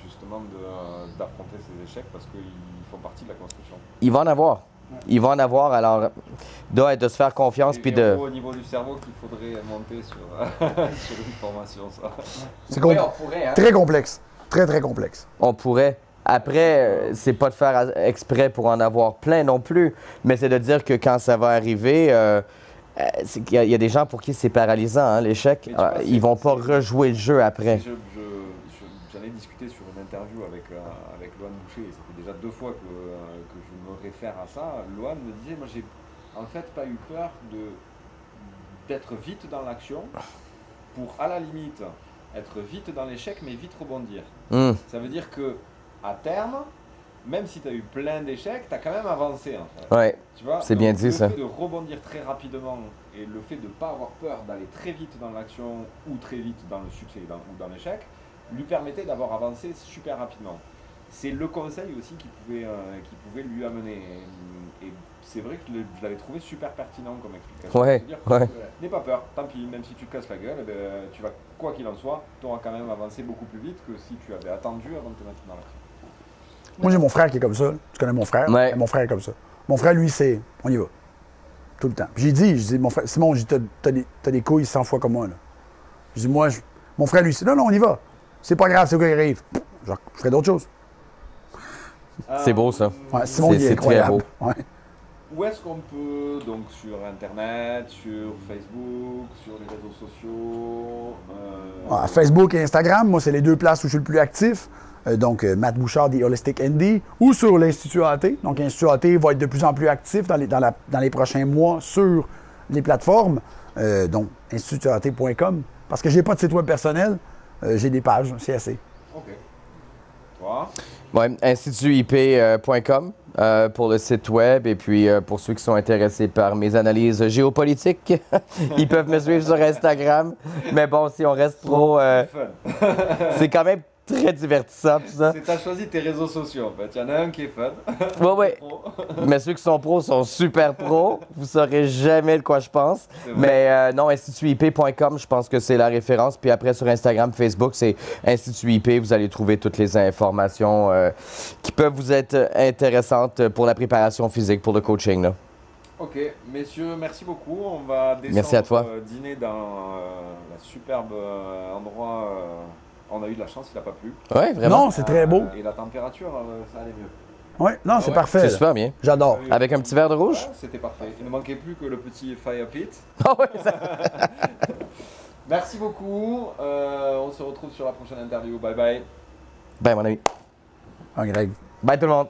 justement d'affronter ces échecs parce qu'ils font partie de la construction.
Il va en avoir. Il va en avoir, alors, de se faire confiance, puis de...
Au niveau du cerveau qu'il faudrait monter sur, sur une formation, ça.
C'est
Oui, on pourrait, hein?
très complexe. Très, très complexe.
On pourrait. Après, c'est pas de faire exprès pour en avoir plein non plus, mais c'est de dire que quand ça va arriver, il y a des gens pour qui c'est paralysant, hein, l'échec. Ils vont pas rejouer le jeu après.
J'en ai discuté sur une interview avec Loane Boucher, et ça fait déjà 2 fois que je me réfère à ça. Loane me disait, moi j'ai en fait pas eu peur d'être vite dans l'action pour à la limite être vite dans l'échec mais vite rebondir. Ça veut dire que à terme, même si tu as eu plein d'échecs, tu as quand même avancé en fait.
Ouais,
tu vois,
c'est bien dit ça.
Le fait de rebondir très rapidement et le fait de ne pas avoir peur d'aller très vite dans l'action ou très vite dans le succès ou dans l'échec, lui permettait d'avoir avancé super rapidement. C'est le conseil aussi qui pouvait lui amener. Et c'est vrai que je l'avais trouvé super pertinent comme explication.
Ouais.
N'aie pas peur, tant pis, même si tu te casses la gueule, tu vas, quoi qu'il en soit, tu auras quand même avancé beaucoup plus vite que si tu avais attendu avant de te mettre dans l'action.
Moi, j'ai mon frère qui est comme ça. Tu connais mon frère?
Ouais.
Mon frère est comme ça. Mon frère, lui, c'est on y va. Tout le temps. Puis j'ai dit, mon frère, Simon, t'as des couilles 100 fois comme moi. Là. Je dis, moi, mon frère, lui, c'est non, on y va. C'est pas grave, c'est quoi qui arrive. Genre, je ferai d'autres choses.
C'est beau, ça.
Ouais, Simon, il est incroyable.
Très beau.
Ouais. Où est-ce qu'on peut, donc sur Internet, sur Facebook, sur les réseaux sociaux
Facebook et Instagram, moi, c'est les 2 places où je suis le plus actif. Donc, Matt Bouchard, The Holistic ND, ou sur l'Institut AT. Donc, l'Institut AT va être de plus en plus actif dans les prochains mois sur les plateformes. Donc, institutat.com. Parce que je n'ai pas de site web personnel, j'ai des pages, c'est assez.
OK. Toi?
Oui, institutip.com pour le site web. Et puis, pour ceux qui sont intéressés par mes analyses géopolitiques, ils peuvent me suivre sur Instagram. Mais bon, si on reste trop... c'est quand même très divertissant, tout ça.
Tu as choisi tes réseaux sociaux, en fait. Il y en a un qui est fun.
Oui. Mais ceux qui sont pros sont super pros. Vous saurez jamais de quoi je pense. Mais non, institutip.com, je pense que c'est la référence. Puis après, sur Instagram, Facebook, c'est institutip. Vous allez trouver toutes les informations qui peuvent vous être intéressantes pour la préparation physique, pour le coaching, là.
OK. Messieurs, merci beaucoup. On va descendre
merci à toi.
Dîner dans la superbe endroit... On a eu de la chance, il n'a pas plu.
Oui, vraiment.
Non, c'est très beau.
Et la température, ça allait mieux.
Oui, non, c'est parfait.
C'est super bien.
J'adore.
Avec un petit verre de rouge?
Ouais, c'était parfait. Il ne manquait plus que le petit fire pit.
Ah oui, ça...
Merci beaucoup. On se retrouve sur la prochaine interview. Bye bye.
Bye, mon ami.
Greg.
Bye, tout le monde.